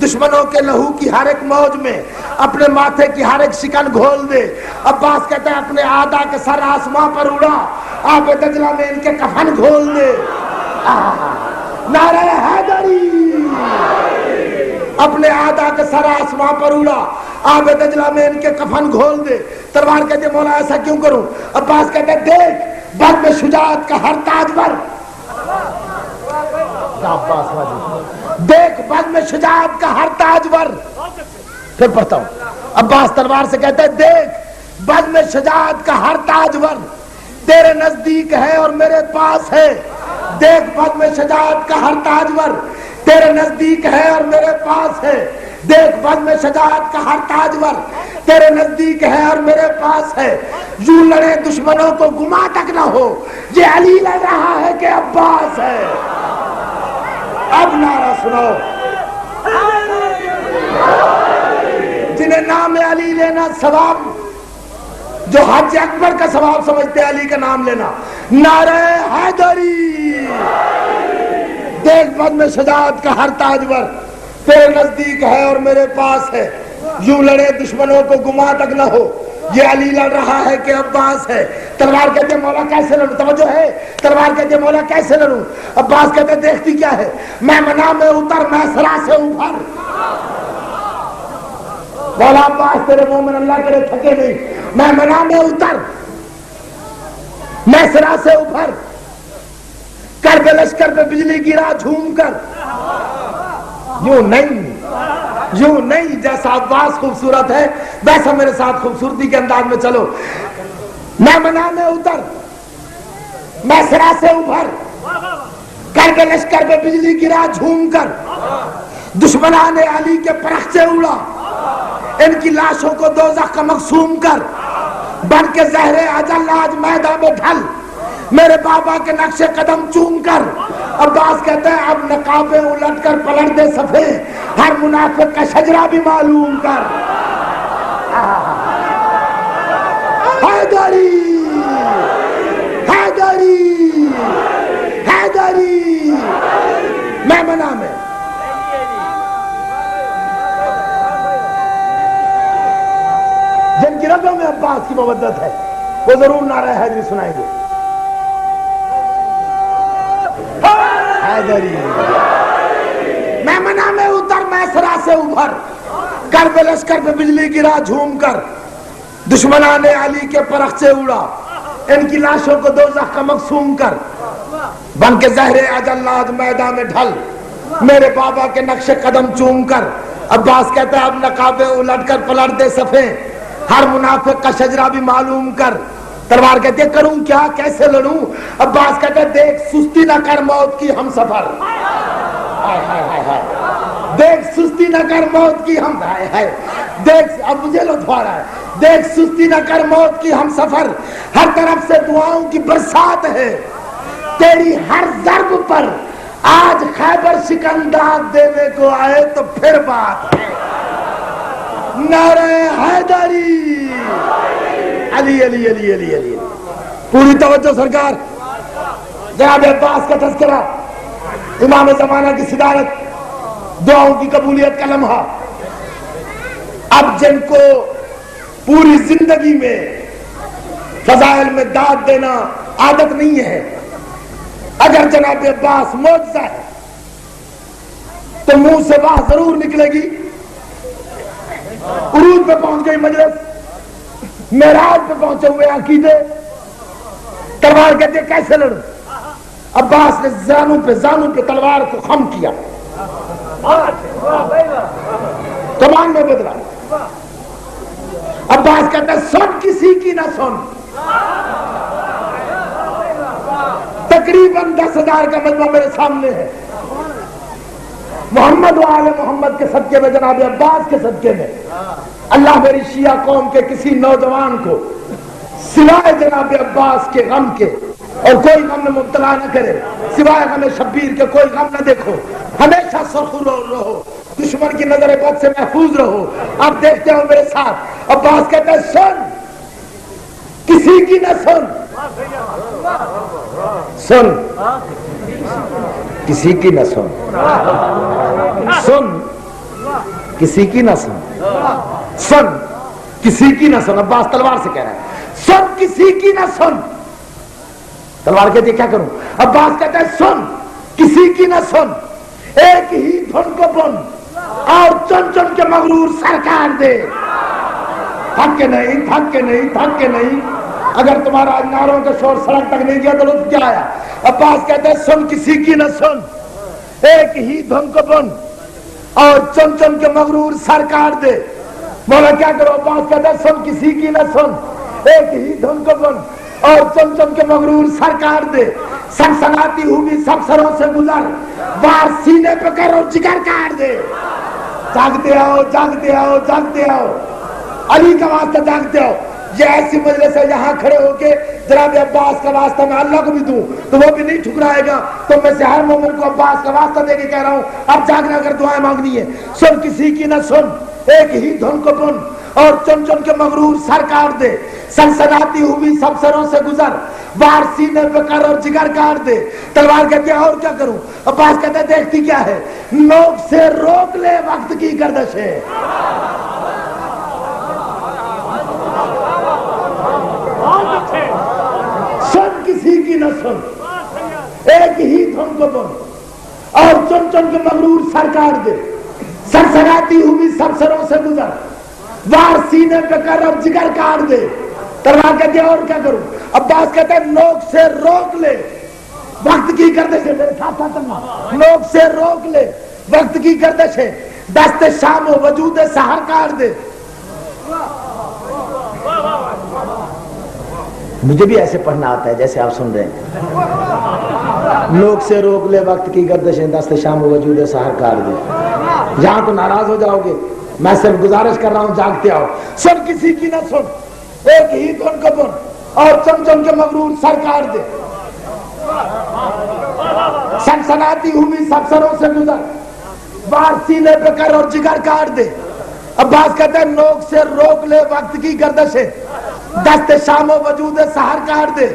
دشمنوں کے لہو کی ہر ایک موج میں اپنے ماتھے کی ہر ایک شکن گھول دے۔ عباس کہتا ہے اپنے آدھا کے سر آسماں پر اڑا، آب دجلہ میں ان کے کفن گھول دے۔ نعرہ حیدری۔ اپنے آدھا کے سر آسماں پر اڑا، آب دجلہ میں ان کے کفن گھول دے۔ تلوار کہتے مولا ایسا کیوں کروں؟ عباس کہتے دیکھ بر میں شجاعت کا ہر تاجور، دیکھ بر میں شجاعت کا ہر تاجور۔ پھر پڑھتا ہوں، عباس تلوار سے کہتا ہے دیکھ بر میں شجاعت کا ہر تاجور تیرے نزدیک ہے اور میرے پاس ہے۔ دیکھ بر میں شجاعت کا ہر تاجور تیرے نزدیک ہے اور میرے پاس ہے۔ دیکھ بر میں شجاعت کا ہر تاجور تیرے نزدیک ہے اور میرے پاس ہے۔ یوں لڑے دشمنوں کو گما تک نہ ہو، یہ علی لڑ رہا ہے کہ عباس ہے۔ اب نعرہ سنو، جنہیں نام علی لینا ثواب، جو حج اکبر کا ثواب سمجھتے ہیں علی کا نام لینا، نعرہ حیدری۔ دیکھ بر میں شجاعت کا ہر تاجور تیرے نزدیک ہے اور میرے پاس ہے، یوں لڑے دشمنوں کو گما تک نہ ہو، یہ علی لڑ رہا ہے کہ عباس ہے۔ تلوار کہتے مولا کیسے لڑوں؟ توجہ ہے، تلوار کہتے مولا کیسے لڑوں؟ عباس کہتے دیکھتی کیا ہے، میں منا میں اتر میں سرا سے اوپر۔ مولا عباس تیرے مومن اللہ کرے تھکے نہیں، میں منا میں اتر میں سرا سے اوپر، کر پہ لشکر پہ بجلی گرا جھوم کر۔ یوں نہیں، جیسا عباس خوبصورت ہے ویسا میرے ساتھ خوبصورتی کے انداز میں چلو۔ میں منا میں اتر میں سرا سے اوپر، کر کے لشکر پہ بجلی گرا جھوم کر، دشمنان علی کے پرخ سے اڑا، ان کی لاشوں کو دوزخ کا مقسوم کر، بن کے زہر اجل آج میدان میں ڈھل، میرے بابا کے نقش قدم چوم کر۔ عباس کہتا ہے اب نقابیں الٹ کر پلٹ دے صفے، ہر منافق کا شجرہ بھی معلوم کر۔ حیدری حیدری حیدری، میں منا میں جن کی رگوں میں عباس کی مودت ہے وہ ضرور نعرہ حیدری سنائیں گے۔ حیدری، میں منا میں اتر میں سرا سے ابھر، کر پہ لشکر پہ بجلی گرا جھوم کر، دشمنان علی کے پرخ سے اڑا، ان کی لاشوں کو دوزخ کا مقسوم کر، بن کے زہر اجل آج میدان میں ڈھل، میرے بابا کے نقش قدم چوم کر۔ عباس کہتا ہے اب نقابیں الٹ کر پلٹ دے صفے، ہر منافق کا شجرہ بھی معلوم کر۔ تلوار کہتے ہیں کروں کیا، کیسے لڑوں؟ عباس کہتے ہیں دیکھ سستی نہ کر موت کی ہم سفر، دیکھ سستی نہ کر موت کی ہم، دیکھ اب مجھے لطف آ رہا ہے، دیکھ سستی نہ کر موت کی ہم سفر، ہر طرف سے دعاؤں کی برسات ہے، تیری ہر ضرب پر آج خیبر سکندرات دینے کو آئے تو پھر بات ہے۔ نعرہ حیدری، علی علی علی علی علی پوری توجہ سرکار. جناب عباس کا تذکرہ، امام زمانہ کی صدارت، دعاؤں کی قبولیت کا لمحہ. اب جن کو پوری زندگی میں فضائل میں داد دینا عادت نہیں ہے، اگر جناب عباس معجزہ ہے تو منہ سے بات ضرور نکلے گی. عروج پہ پہنچ گئی مجلس، معراج پہ پہنچے ہوئے عقیدے. تلوار کہتے کیسے لڑوں؟ عباس نے زانوں پہ تلوار کو خم کیا، کمان میں بدلا. عباس کہتا ہے سن کسی کی نہ سن. تقریباً 10,000 کا مجمع میرے سامنے ہے. محمد و آل محمد کے صدقے میں، جناب عباس کے صدقے میں، اللہ میری شیعہ قوم کے کسی نوجوان کو سوائے جناب عباس کے غم کے اور کوئی غم میں مبتلا نہ کرے، سوائے غم شبیر کے کوئی غم نہ دیکھو. ہمیشہ سرخرو رہو، دشمن کی نظر بد سے محفوظ رہو. آپ دیکھتے ہو میرے ساتھ، عباس کہتا ہے سن کسی کی نہ سن. سن کسی کی نہ سن. سن کسی کی نہ سن. سن کسی کی نہ سن. عباس تلوار سے کہہ رہا ہے سن کسی کی نہ سن. تلوار کہتی ہے کیا کروں؟ عباس کہتا ہے سن کسی کی نہ سن. ایک ہی دھن کو بن اور چن چن کے مغرور سرکار دے. تھک کے نہیں، تھک کے نہیں، تھک کے نہیں. اگر تمہارا ناروں کا شور سڑک تک نہیں گیا تو لطف کیا آیا؟ عباس کہتا ہے سن کسی کی نہ سن، ایک ہی دھن کو بن اور چن چن کے مغرور سرکار دے. مولا کیا کرو؟ عباس کہتا ہے سن کسی کی نہ سن، ایک ہی دھن کو بن اور چم چم کے مغرور سرکار دے. سنسناتی ہوئی سب سروں سے گزر، وار سینے پہ کر اور جگر کاٹ دے. جاگتے آؤ، جاگتے آؤ، جاگتے آؤ، علی کا واسطہ جاگتے آؤ. یہ ایسی مجلس ہے یہاں کھڑے ہو کے جناب عباس کا واسطہ میں اللہ کو بھی دوں تو وہ بھی نہیں ٹھکرائے گا. تو میں سے ہر مومن کو عباس کا واسطہ دے کے کہہ رہا ہوں، اب جاگنا اگر دعائیں مانگنی ہے. سن کسی کی نہ سن، ایک ہی دھن کو بن اور چن چن کے مغرور سرکار دے. سنسناتی ہوئی سب سروں سے گزر، وار سینے پہ کر اور جگر کاٹ دے. تلوار کہتے ہیں اور کیا کروں؟ عباس کہتے ہیں دیکھتی کیا ہے؟ نوک سے روک لے وقت کی گردش ہے. سن کسی کی نہ سن، ایک ہی دھن کو بن اور چن چن کے مغرور سرکار دے. سنسناتی ہوئی سب سروں سے گزر، وار سینے پہ کر اور جگر کاٹ دے. تلوار کہتے ہیں اور کیا کروں؟ عباس کہتے ہیں نوک سے روک لے وقت کی گردش ہے. میرے ساتھ ساتھ نوک سے روک لے وقت کی گردش ہے. دست شام و وجود سحر کاٹ دے. مجھے بھی ایسے پڑھنا آتا ہے جیسے آپ سن رہے ہیں. نوک سے روک لے وقت کی گردش ہے، دست شام و وجود سحر کاٹ دے. یہاں تو ناراض ہو جاؤ گے، میں صرف گزارش کر رہا ہوں جاگتے آؤ. سن کسی کی نہ سن، ایک ہی دھن کو بن اور چم چم کے مغرور سرکار دے. سنسناتی ہوئی سب سروں سے گزر، وار سینے پہ کر اور جگر کاٹ دے. عباس کہتا ہے نوک سے روک لے وقت کی گردش ہے، دست شام و وجود سحر کاٹ دے.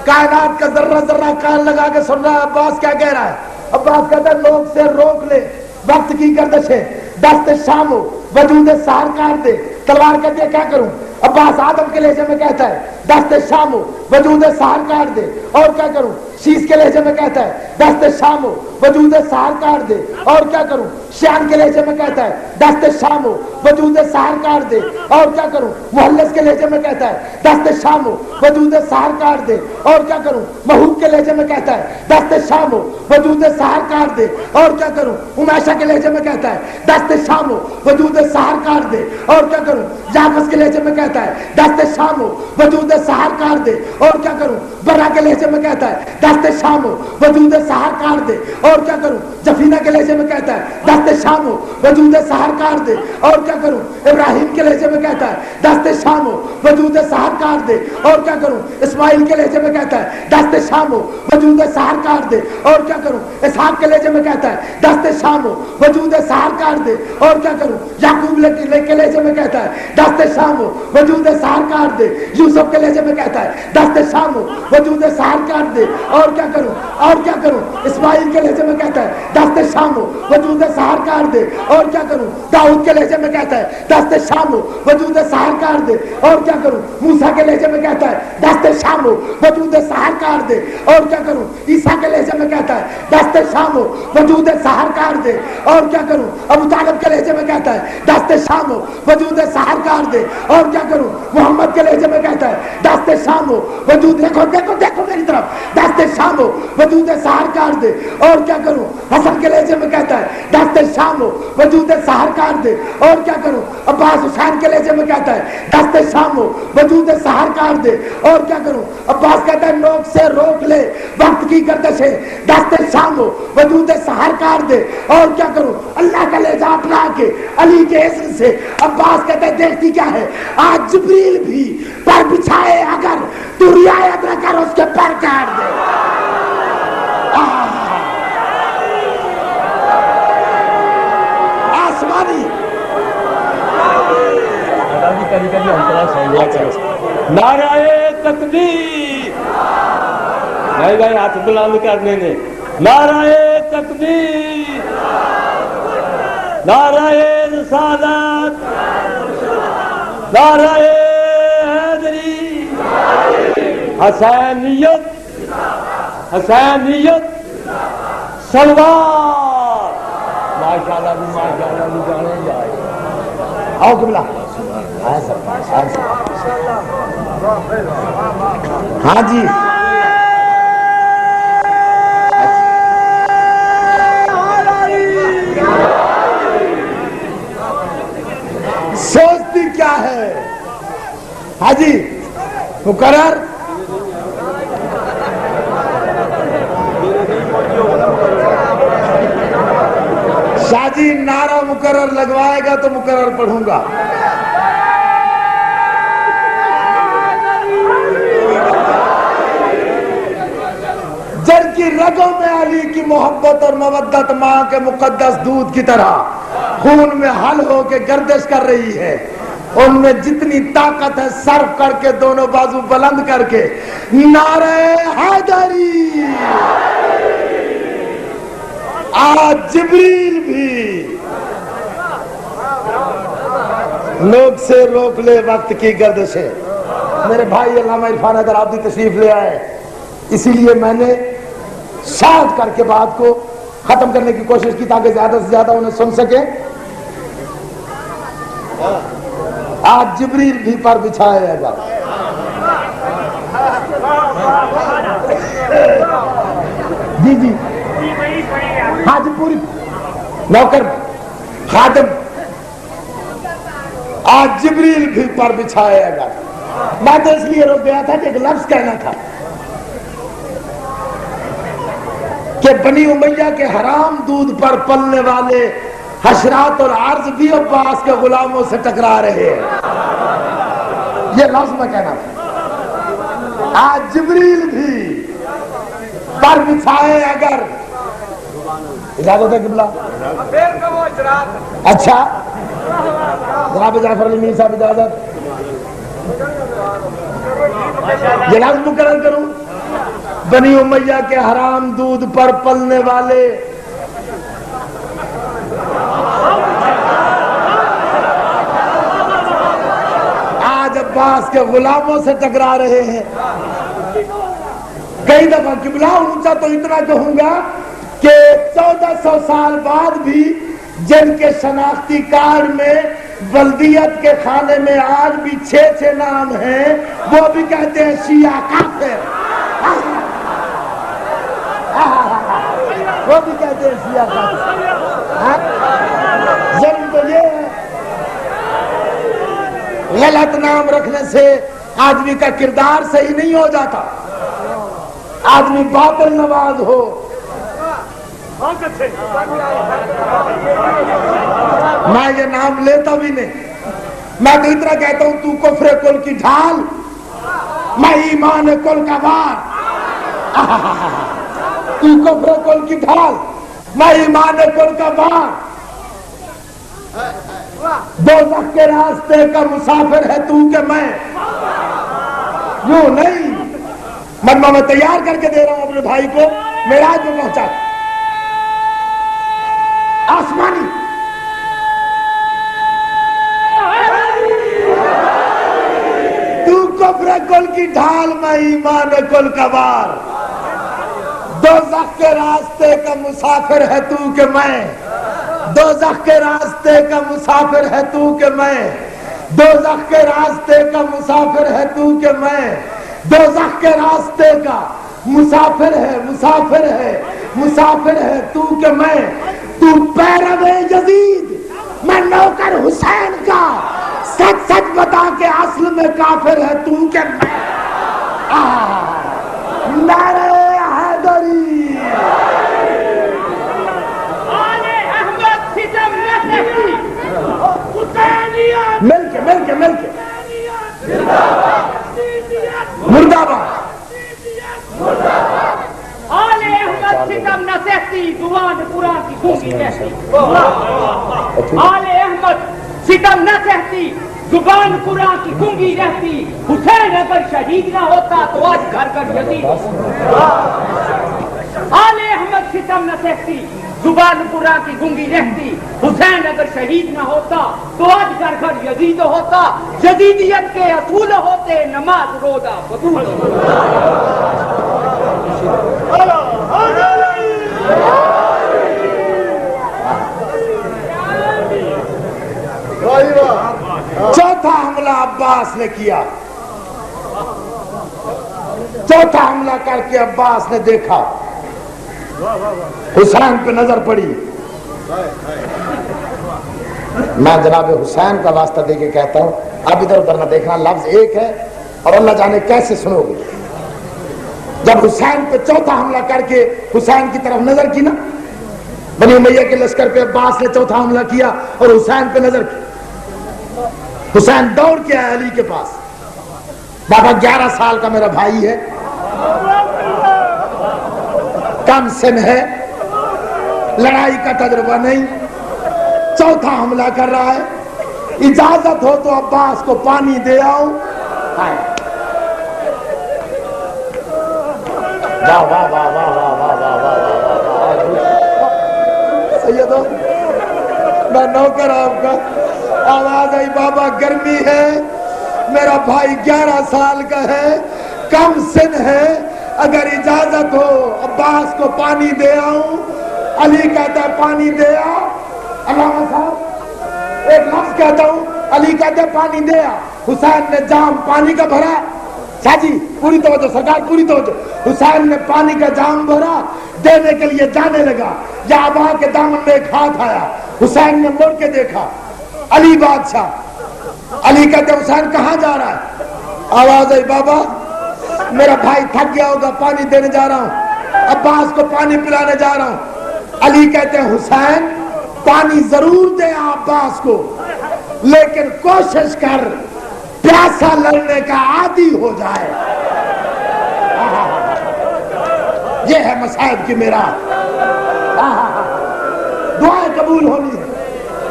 کائنات کا ذرہ ذرہ کان لگا کے سن رہا ہے عباس کیا کہہ رہا ہے. عباس کہتا ہے نوک سے روک لے وقت کی گردش ہے، دست شام و وجود سحر کاٹ دے. تلوار کہتی ہے کیا کروں؟ عباس آدم کے لہجے میں کہتا ہے دست شام و وجود سحر کاٹ دے. اور کیا کروں؟ شیش کے لہجے میں کہتا ہے دست شام و وجود سحر کاٹ دے. اور کیا کروں؟ شیان کے لہجے میں کہتا ہے دست شام و وجود سحر کاٹ دے. اور کیا کروں؟ محلس کے لہجے میں کہتا ہے دست شام و وجود سحر کاٹ دے. اور کیا کروں؟ محوب کے لہجے میں کہتا ہے دست شام و وجود سحر کاٹ دے. اور کیا کروں؟ امیشہ کے لہجے میں کہتا ہے دست شام و وجود سحر کاٹ دے. اور کیا کروں؟ جابس کے لہجے میں کہتا ہے دست شام و وجود سحر کاٹ دے. اور کیا کروں؟ برا کے لہجے میں کہتا ہے دست شام وجود سحر کاٹ دے اور کیا کروں. جفینہ کے لہجے میں کہتا ہے دست شام وجود سحر کاٹ دے اور کیا کروں. ابراہیم کے لہجے میں کہتا ہے دست شام وجود سحر کاٹ دے اور کیا کروں. اسماعیل کے لہجے میں کہتا ہے دست شام وجود سحر کاٹ دے اور کیا کروں. اسحاق کے لہجے میں کہتا ہے دست شام وجود سحر کاٹ دے اور کیا کروں. یعقوب کے لہجے میں کہتا ہے دست شام وجود سحر کاٹ دے. یوسف کے لہجے میں کہتا ہے دست شام وجود سحر کاٹ دے اور کیا کروں اور کیا کروں. اسماعیل کے لہجے میں کہتا ہے دست شام وجود سحر کاٹ دے اور کیا کروں. داؤد کے لہجے میں کہتا ہے دست شام وجود سحر کاٹ دے اور کیا کروں. موسیٰ کے لہجے میں کہتا ہے دست شام وجود سحر کاٹ دے اور کیا کروں. عیسیٰ کے لہجے میں کہتا ہے دست شام وجود سحر کاٹ دے اور کیا کروں. ابو طالب کے لہجے میں کہتا ہے دست شام وجود سحر کاٹ دے اور کیا کروں. محمد کے لہجے میں کہتا ہے دست شام وجود دیکھو دیکھو دیکھو میری طرف دست شام وجود سحر کاٹ دے اور کیا کروں. حسن کے لہجے میں کہتا ہے دست شام وجود سحر کاٹ دے اور کیا کروں. عباس حسین کے لہجے میں کہتا ہے دست شام وجود سحر کاٹ دے اور کیا کروں. عباس کہتا ہے نوک سے روک لے وقت کی گردشیں دست شام وجود سحر کاٹ دے اور کیا کروں. اللہ کا لہجہ اپنا کے علی کے اسم سے عباس کہتا ہے دیکھتی کیا ہے آج جبریل بھی پر بچھائے اگر تو رعایت نہ کر اس کے پر کاٹ دے. آسمانی نعرہ تکبیر. نہیں بھائی ہاتھ بلند کرنے نے. نعرہ تکبیر. نعرہ رسالت. نعرہ حیدری. حسینیت. حسینیت. سلوار. ماشاءاللہ بھی ماشاءاللہ بھی جانے جائے. آؤ قبلہ. ہاں جی سوچتی کیا ہے. ہاں جی مقرر. شاہ جی نعرہ مقرر لگوائے گا تو مقرر پڑھوں گا. جن کی رگوں میں علی کی محبت اور مودت ماں کے مقدس دودھ کی طرح خون میں حل ہو کے گردش کر رہی ہے. ان میں جتنی طاقت ہے صرف کر کے دونوں بازو بلند کر کے نعرہ حیدری. آج جبریل بھی نوک سے روک لے وقت کی گردشیں. میرے بھائی علامہ عرفان حیدر آبادی تشریف لے آئے, اسی لیے میں نے شاد کر کے بات کو ختم کرنے کی کوشش کی تاکہ زیادہ سے زیادہ انہیں سن سکے. آج جبریل بھی پر بچھائے گا. جی جی ہاں جی پوری نوکر خادم. آج جبریل بھی پر بچھائے گا. میں تو اس لیے رک گیا تھا کہ ایک لفظ کہنا تھا کہ بنی امیہ کے حرام دودھ پر پلنے والے حشرات اور عرض بھی عباس کے غلاموں سے ٹکرا رہے ہیں. یہ لفظ میں کہنا تھا. آج جبریل بھی پر بچھائے اگر. اجازت ہے قبلہ. اچھا جناب جعفر علی میر صاحب اجازت. یہ لفظ مقرر کروں. بنی امیہ کے حرام دودھ پر پلنے والے آج عباس کے غلاموں سے ٹکرا رہے ہیں. کئی دفعہ قبلہ اونچا تو اتنا کہوں گا کہ 1400 سال بعد بھی جن کے شناختی کارڈ میں بلدیت کے خانے میں آج بھی 6 نام ہیں, وہ بھی کہتے ہیں شیعہ کافر. وہ بھی کہتے ہیں شیعہ کافر. ظلم تو یہ ہے, غلط نام رکھنے سے آدمی کا کردار صحیح نہیں ہو جاتا. آدمی باطل نواز ہو، میں یہ نام لیتا بھی نہیں، میں تو اتنا کہتا ہوں تو کفر کل کی ڈھال، میں ایمان کل کا وار، تو کفر کل کی ڈھال، میں ایمان کل کا وار، دوزخ کے راستے کا مسافر ہے تو کہ میں، یوں نہیں، مجمع میں تیار کر کے دے رہا ہوں اپنے بھائی کو، معراج میں پہنچا آسمانی تو کفر کل کی ڈھال، میں ایمان کل کا وار، دوزخ کے راستے کا مسافر ہے تو کہ میں، دوزخ کے راستے کا مسافر ہے تو کہ میں، دوزخ کے راستے کا مسافر ہے تو کہ میں، دوزخ کے راستے کا مسافر ہے، مسافر ہے، مسافر ہے تو کہ میں، تو پیرو یزید، میں نوکر حسین کا، سچ سچ بتا کے اصل میں کافر ہے تو کہ میں، نعرہ حیدری، مل کے مردہ باد، آل احمد ستم نہ سہتی، زبان قرآن کی گونگی رہتی، آل احمد ستم نہ سہتی، زبان قرآن کی گونگی رہتی، حسین اگر شہید نہ ہوتا تو آج گھر گھر یزید، آل احمد ستم نہ سہتی، زبان قرآن کی گونگی رہتی، حسین اگر شہید نہ ہوتا تو آج گھر گھر یزید ہوتا، یزیدیت کے اصول ہوتے، نماز روزہ فضول چوتھا حملہ عباس نے کیا، چوتھا حملہ کر کے عباس نے دیکھا، حسین پہ نظر پڑی، میں جناب حسین کا واسطہ دے کے کہتا ہوں اب ادھر ادھر نہ دیکھنا، لفظ ایک ہے اور اللہ جانے کیسے سنو گے، جب حسین پہ چوتھا حملہ کر کے حسین کی طرف نظر کی نا، بنی امیہ کے لشکر پہ عباس نے چوتھا حملہ کیا اور حسین پہ نظر کی، حسین دوڑ کے آیا علی کے پاس، بابا 11 سال کا میرا بھائی ہے، کم سن ہے، لڑائی کا تجربہ نہیں، چوتھا حملہ کر رہا ہے، اجازت ہو تو عباس کو پانی دے آؤں، واہ واہ واہ واہ واہ واہ واہ واہ واہ، سیدو میں نوکر آپ کا، آواز آئی بابا گرمی ہے، میرا بھائی 11 سال کا ہے، کم سن ہے، اگر اجازت ہو عباس کو پانی دے آؤں، علی کہتا ہے پانی دے آ، علامہ صاحب ایک لفظ کہتا ہوں، علی کہتا ہے پانی دے آ، حسین نے جام پانی کا بھرا، شاہ جی پوری توجہ سرکار پوری توجہ، حسین نے پانی کا جام بھرا، دینے کے لیے جانے لگا، یا ابا کے دامن میں ایک ہاتھ آیا، حسین نے مڑ کے دیکھا، علی بادشاہ، علی کہتے ہیں حسین کہاں جا رہا ہے، آواز آئی بابا میرا بھائی تھک گیا ہوگا، پانی دینے جا رہا ہوں، عباس کو پانی پلانے جا رہا ہوں، علی کہتے ہیں حسین پانی ضرور دے عباس کو، لیکن کوشش کر پیاسا لڑنے کا عادی ہو جائے، یہ ہے مصائب کی میراث، دعائیں قبول ہونی ہے،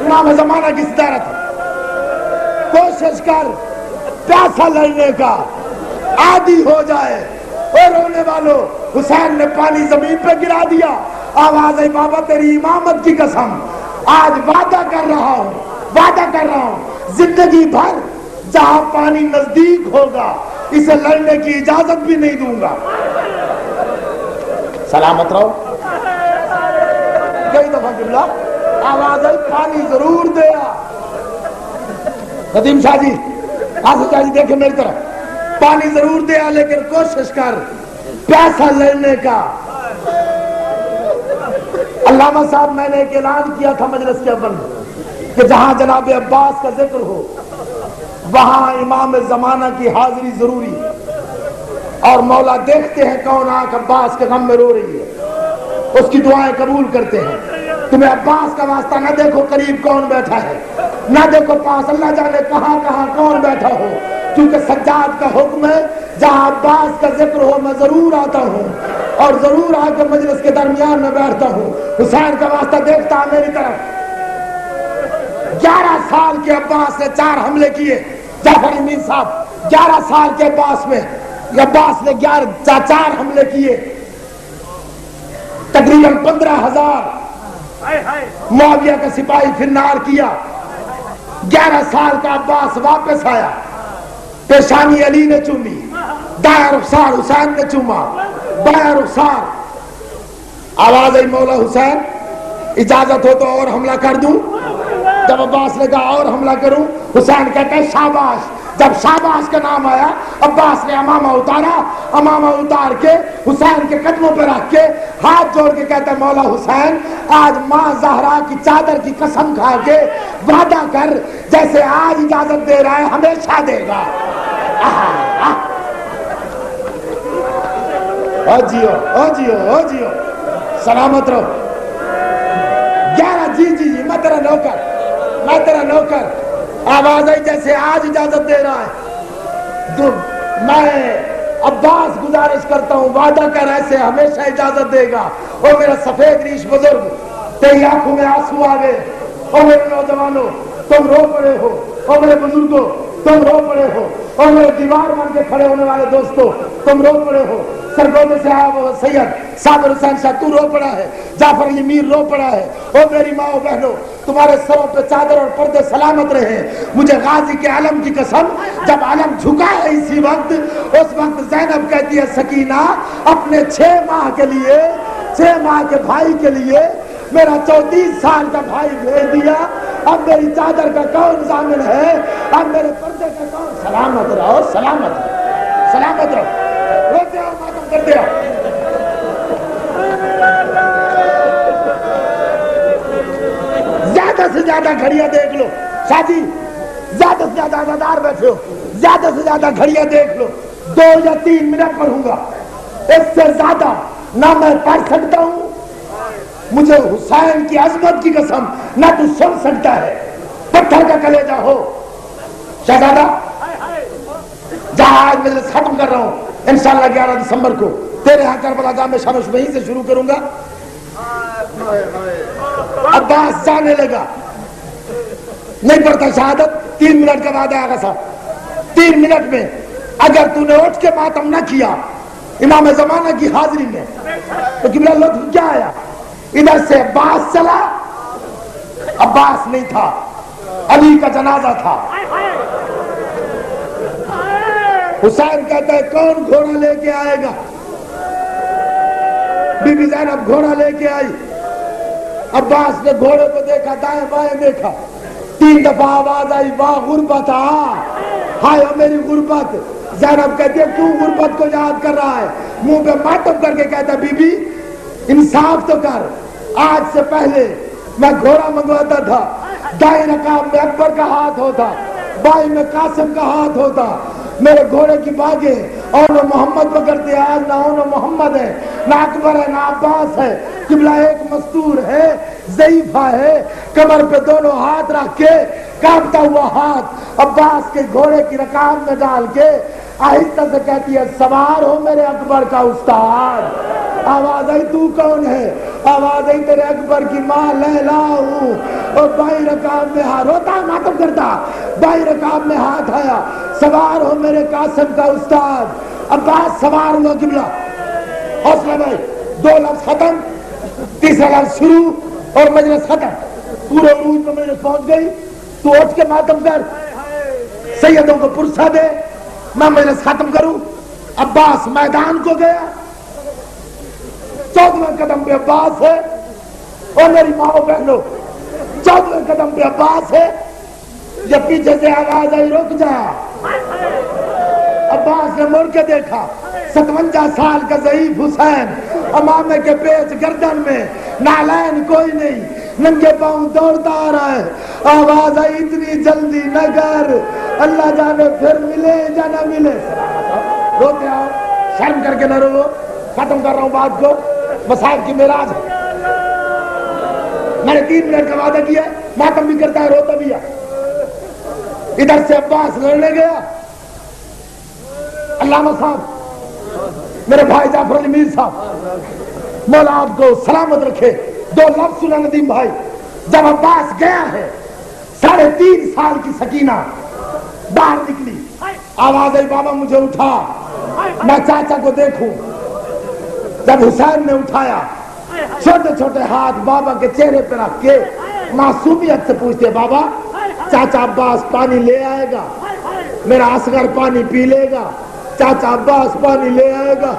امام زمانہ کی صدارت ہے، کوشش کر پیاسا لڑنے کا عادی ہو جائے، اور رونے والوں حسین نے پانی زمین پہ گرا دیا، آواز ہے بابا تیری امامت کی قسم، آج وعدہ کر رہا ہوں، وعدہ کر رہا ہوں، زندگی بھر جہاں پانی نزدیک ہوگا اسے لڑنے کی اجازت بھی نہیں دوں گا، سلامت رہو، کئی دفعہ جملہ، آواز ہے پانی ضرور دیا، ندیم شاہ جی، آصف شاہ جی دیکھیں میری طرف، پانی ضرور دیا لیکن کوشش کر پیاسا لڑنے کا، علامہ صاحب میں نے ایک اعلان کیا تھا مجلس کے اول میں کہ جہاں جناب عباس کا ذکر ہو وہاں امام زمانہ کی حاضری ضروری ہے، اور مولا دیکھتے ہیں کون آنکھ عباس کے غم میں رو رہی ہے، اس کی دعائیں قبول کرتے ہیں۔ تمہیں عباس کا واسطہ نہ دیکھو قریب کون بیٹھا ہے، نہ دیکھو پاس، اللہ جانے کہاں کہاں کون بیٹھا ہو، کیونکہ سجاد کا حکم ہے جہاں عباس کا ذکر ہو میں ضرور آتا ہوں اور ضرور آ کے مجلس کے درمیان میں بیٹھتا ہوں۔ حسین کا واسطہ دیکھتا ہے میری طرف۔ 11 سال کے عباس نے 4 حملے کیے، جعفر امین صاحب 11 سال کے عباس میں عباس نے 4 حملے کیے، تقریباً 15,000 معاویہ کا سپاہی فنار کیا۔ 11 سال کا عباس واپس آیا، پیشانی علی نے چومی، دائیں رخسار حسین نے چوما، بائیں رخسار۔ آواز آئی مولا حسین اجازت ہو تو اور حملہ کر دوں؟ جب عباس نے کہا اور حملہ کروں، حسین کہتے ہیں شاباش۔ جب شاباش کا نام آیا، عباس نے امامہ اتارا، امامہ اتار کے حسین کے قدموں پہ رکھ کے ہاتھ جوڑ کے کہتا ہے مولا حسین آج ماں زہرا کی چادر کی قسم کھا کے وعدہ کر جیسے آج اجازت دے رہا ہے ہمیشہ دے گا۔ او جیو او جیو او جیو، سلامت رہو۔ 11 جی میں تیرا نوکر، میں تیرا نوکر۔ آواز آئی جیسے آج اجازت دے رہا ہے، میں عباس گزارش کرتا ہوں وعدہ کر ایسے ہمیشہ اجازت دے گا۔ اور میرا سفید ریش بزرگ، تیری آنکھوں میں آنسو آ گئے۔ اور میرے نوجوانوں تم رو پڑے ہو، اور میرے بزرگوں تم رو پڑے ہو، اور میرے دیوار بن کے کھڑے ہونے والے دوستوں تم رو پڑے ہو۔ سرگودے سے آیا وہ سید صابر حسین شاہ تو رو پڑا ہے، جعفر علی میر رو پڑا ہے۔ اور میری ماں و بہنوں تمہارے سروں پہ چادر اور پردے سلامت رہے۔ مجھے غازی کے علم کی قسم جب علم جھکا ہے اسی وقت، اس وقت زینب کہتی ہے سکینہ اپنے 6 ماہ کے لیے، 6 ماہ کے بھائی کے لیے میرا 34 سال کا بھائی بھیج دیا، اب میری چادر کا کون ضامن ہے، اب میرے پردے کا کون؟ سلامت رہو سلامت رہو سلامت رہو، روتے ہو ماتم کرتے ہو۔ زیادہ سے زیادہ گھڑیاں دیکھ لو شاہ جی، زیادہ سے زیادہ عزادار بیٹھے ہو، زیادہ سے زیادہ گھڑیاں دیکھ لو، 2 یا 3 منٹ پڑھوں گا، اس سے زیادہ نہ میں پڑھ سکتا ہوں۔ مجھے حسین کی عظمت کی قسم نہ تو سن سکتا ہے، پتھر کا کلیجہ ہو۔ شہزادہ جہاں آج مجلس ختم کر رہا ہوں انشاءاللہ 11 دسمبر کو تیرے ہاں کربلا جام میں شامش وہیں سے شروع کروں گا۔ عباس جانے لگا، نہیں پڑھتا شہادت، 3 منٹ کا وعدہ آگا صاحب، 3 منٹ میں اگر تو نے اٹھ کے ماتم نہ کیا امام زمانہ کی حاضری میں تو قبلہ لطف کیا آیا؟ ادھر سے عباس چلا، عباس نہیں تھا، علی کا جنازہ تھا۔ حسین کہتا ہے کون گھوڑا لے کے آئے گا؟ بی بی زینب گھوڑا لے کے آئی، عباس نے گھوڑے کو دیکھا، دائیں بائیں دیکھا، 3 دفعہ آواز آئی واہ غربت، ہائے میری غربت۔ زینب کہتی ہے کیوں غربت کو یاد کر رہا ہے؟ منہ پہ ماتم کر کے کہتا ہے بی بی انصاف تو کر، آج سے پہلے میں گھوڑا منگواتا تھا، دائیں رکاب میں اکبر کا ہاتھ ہوتا، بائیں میں قاسم کا ہاتھ ہوتا، میرے گھوڑے کی باگیں اور محمد پکڑتے، آج نہ محمد ہے، نہ اکبر ہے، نہ عباس ہے، قبلہ ایک مستور ہے، ضعیفہ ہے، کمر پہ دونوں ہاتھ رکھ کے کانپتا ہوا ہاتھ عباس کے گھوڑے کی رکاب میں ڈال کے آہستہ سے کہتی ہے سوار ہو میرے اکبر کا استاد۔ آواز آئی تو کون ہے؟ آواز آئی تیرے اکبر کی ماں لیلا ہوں۔ اور بائیں رکاب میں ہاتھ، روتا ماتم کرتا، بائیں رکاب میں ہاتھ آیا، سوار ہو میرے قاسم کا استاد۔ عباس سوار ہوا قبلہ، حوصلہ بھائی، 2 لفظ ختم، تیسرا لفظ شروع اور مجلس ختم، پورے عروج میں مجلس پہنچ گئی۔ تو اٹھ کے ماتم کر، سیدوں کو پرسہ دے، میں مجلس ختم کروں۔ عباس میدان کو گیا، 14ویں قدم پہ عباس ہے، اور میری ماں و بہنوں 14ویں قدم پہ عباس ہے۔ جب پیچھے سے آواز آئی رک جا، عباس نے مڑ کے دیکھا، 57 سال کا ضعیف حسین، امامے کے پیچ گردن میں، نالین کوئی نہیں، ننگے پاؤں دوڑتا آ رہا ہے۔ آواز آئی اتنی جلدی نہ کر، اللہ جانے پھر ملے یا نہ ملے۔ روتے آؤ شرم کر کے نہ رو. ختم کر رہا ہوں بات کو. مصائب کی معراج ہے. میں نے 3 منٹ کا وعدہ کیا. ماتم بھی کرتا ہے, روتا بھی ہے. ادھر سے عباس لڑنے گیا. علامہ صاحب, میرے بھائی جعفر علی میر صاحب, مولا آپ کو سلامت رکھے, 2 لفظ سنا ندیم بھائی. جب عباس گیا ہے, 3.5 سال کی سکینہ باہر نکلی. آواز آئی, بابا مجھے اٹھا, میں چاچا کو دیکھوں. جب حسین نے اٹھایا, چھوٹے چھوٹے ہاتھ بابا کے چہرے پہ رکھ کے معصومیت سے پوچھتے, بابا چاچا عباس پانی لے آئے گا؟ میرا اصغر پانی پی لے گا؟ چاچا عباس پانی لے آئے گا؟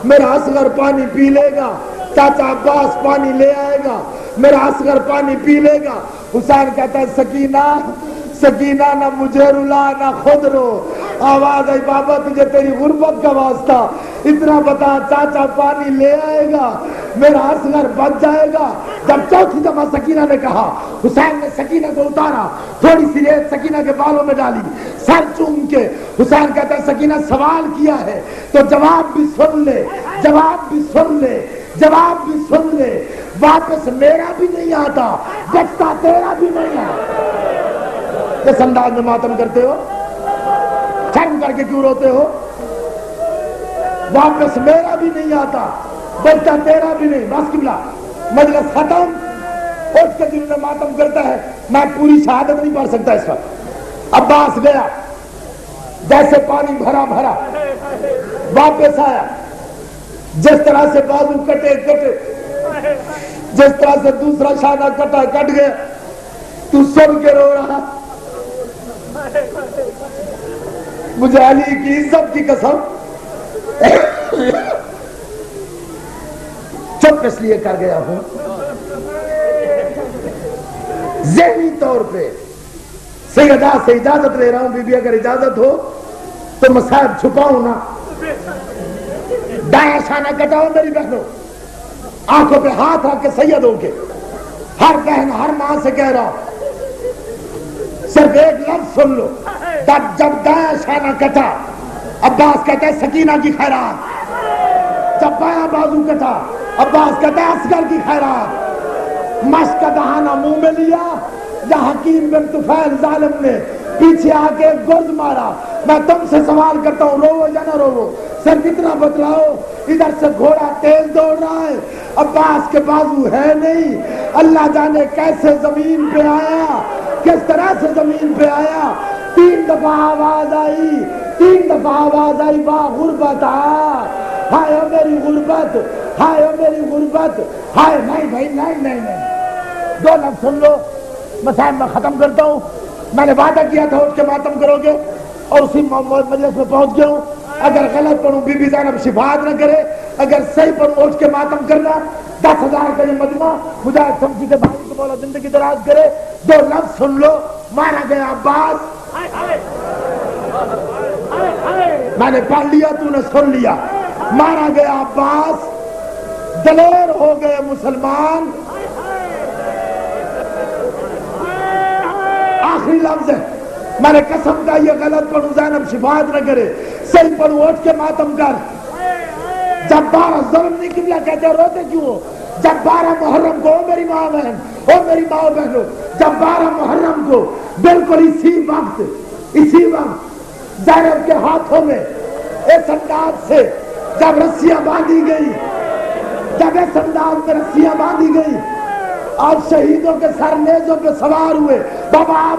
میرا اصغر پانی پی لے گا؟ چاچا عباس پانی لے آئے گا؟ میرا اصغر پانی پی لے گا؟ حسین کہتا ہے, سکینہ سکینہ, نہ مجھے رلا نہ خود رو. آواز آئی, بابا تجھے تیری غربت کا واسطہ اتنا بتا, چاچا پانی لے آئے گا, میرا اصغر بچ جائے گا. جب 4تھی دفعہ سکینہ نے کہا, حسین نے سکینہ کو اتارا, تھوڑی سی ریت سکینہ کے بالوں میں ڈالی, سر چوم کے. حسین کہتا ہے, سکینہ سوال کیا ہے تو جواب بھی سن لے, جواب بھی سن لے, جواب بھی سن لے. واپس میرا بھی نہیں آتا, بچتا تیرا بھی نہیں آتا. کس انداز میں ماتم کرتے ہو؟ شرم کر کے کیوں روتے ہو؟ واپس میرا بھی نہیں آتا, بچتا تیرا بھی نہیں. بس قبلہ, مجلس ختم. اٹھ کے دل میں ماتم کرتا ہے. میں پوری شہادت نہیں پڑھ سکتا اس وقت. عباس گیا, جیسے پانی بھرا بھرا واپس آیا. جس طرح سے بازو کٹے کٹے, جس طرح سے دوسرا شانہ کٹا کٹ گیا. تو سن کے رو رہا. مجھے علی کی عزت کی قسم چپ اس لیے کر گیا ہوں, ذہنی طور پہ سیدہ سے اجازت لے رہا ہوں. بی بی اگر اجازت ہو تو مصائب چھپاؤں نا. دایاں شانہ کٹاؤ میری بہنوں, آنکھوں پہ ہاتھ رکھ کے سید ہو کے, ہر بہن ہر ماں سے کہہ رہا ہوں, صرف ایک لفظ سن لو. جب دایاں شانہ کٹا, عباس کہتا ہے سکینہ کی خیرات. جب بایاں بازو کٹا, عباس کہتا ہے اصغر کی خیرات. مشق کا دہانہ منہ میں لیا, یا حکیم بن طفیل ظالم نے پیچھے آ کے گرد مارا. میں تم سے سوال کرتا ہوں, رو یا نہ رو؟ صرف اتنا بتلاؤ. ادھر سے گھوڑا تیز دوڑ رہا ہے, عباس کے بازو ہے نہیں. اللہ جانے کیسے زمین پہ آیا, کس طرح سے زمین پہ آیا. 3 دفعہ آواز آئی, 3 دفعہ آواز آئی, واہ غربت, ہائے او میری غربت, ہائے او میری غربت, ہائے. نہیں بھائی, نہیں نہیں نہیں, 2 لفظ سن لو. مسائل میں ختم کرتا ہوں. میں نے وعدہ کیا تھا اٹھ کے ماتم کرو گے, اور اسی مجلس میں پہنچ گیا ہوں. اگر غلط پڑھوں بی بی زینب شفاعت نہ کرے, اگر صحیح پڑھوں اٹھ کے ماتم کرنا. 10,000 کا یہ مجمع مجاہد شمسی کے بھائی کو مولا زندگی دراز کرے. 2 لفظ سن لو. مارا گیا عباس, میں نے پڑھ لیا, تو نے سن لیا. مارا گیا عباس, دلیر ہو گئے مسلمان. آخری لفظ ہے, میں نے قسم کا یہ غلط پڑھوں زینب شفاعت نہ کرے, صحیح پڑھوں اٹھ کے ماتم کر. جب 12 ظلم نہیں قبلہ کہتے روتے کیوں ہو؟ جب 12 محرم کو, او میری ماں بہن, او میری ماں بہنوں, جب 12 محرم کو بالکل اسی وقت زینب کے ہاتھوں میں اس انداز سے جب رسیاں باندھی گئی, جب اس انداز میں رسیاں باندھی گئی, آپ شہیدوں کے سر نیزوں پہ سوار ہوئے. بابا آپ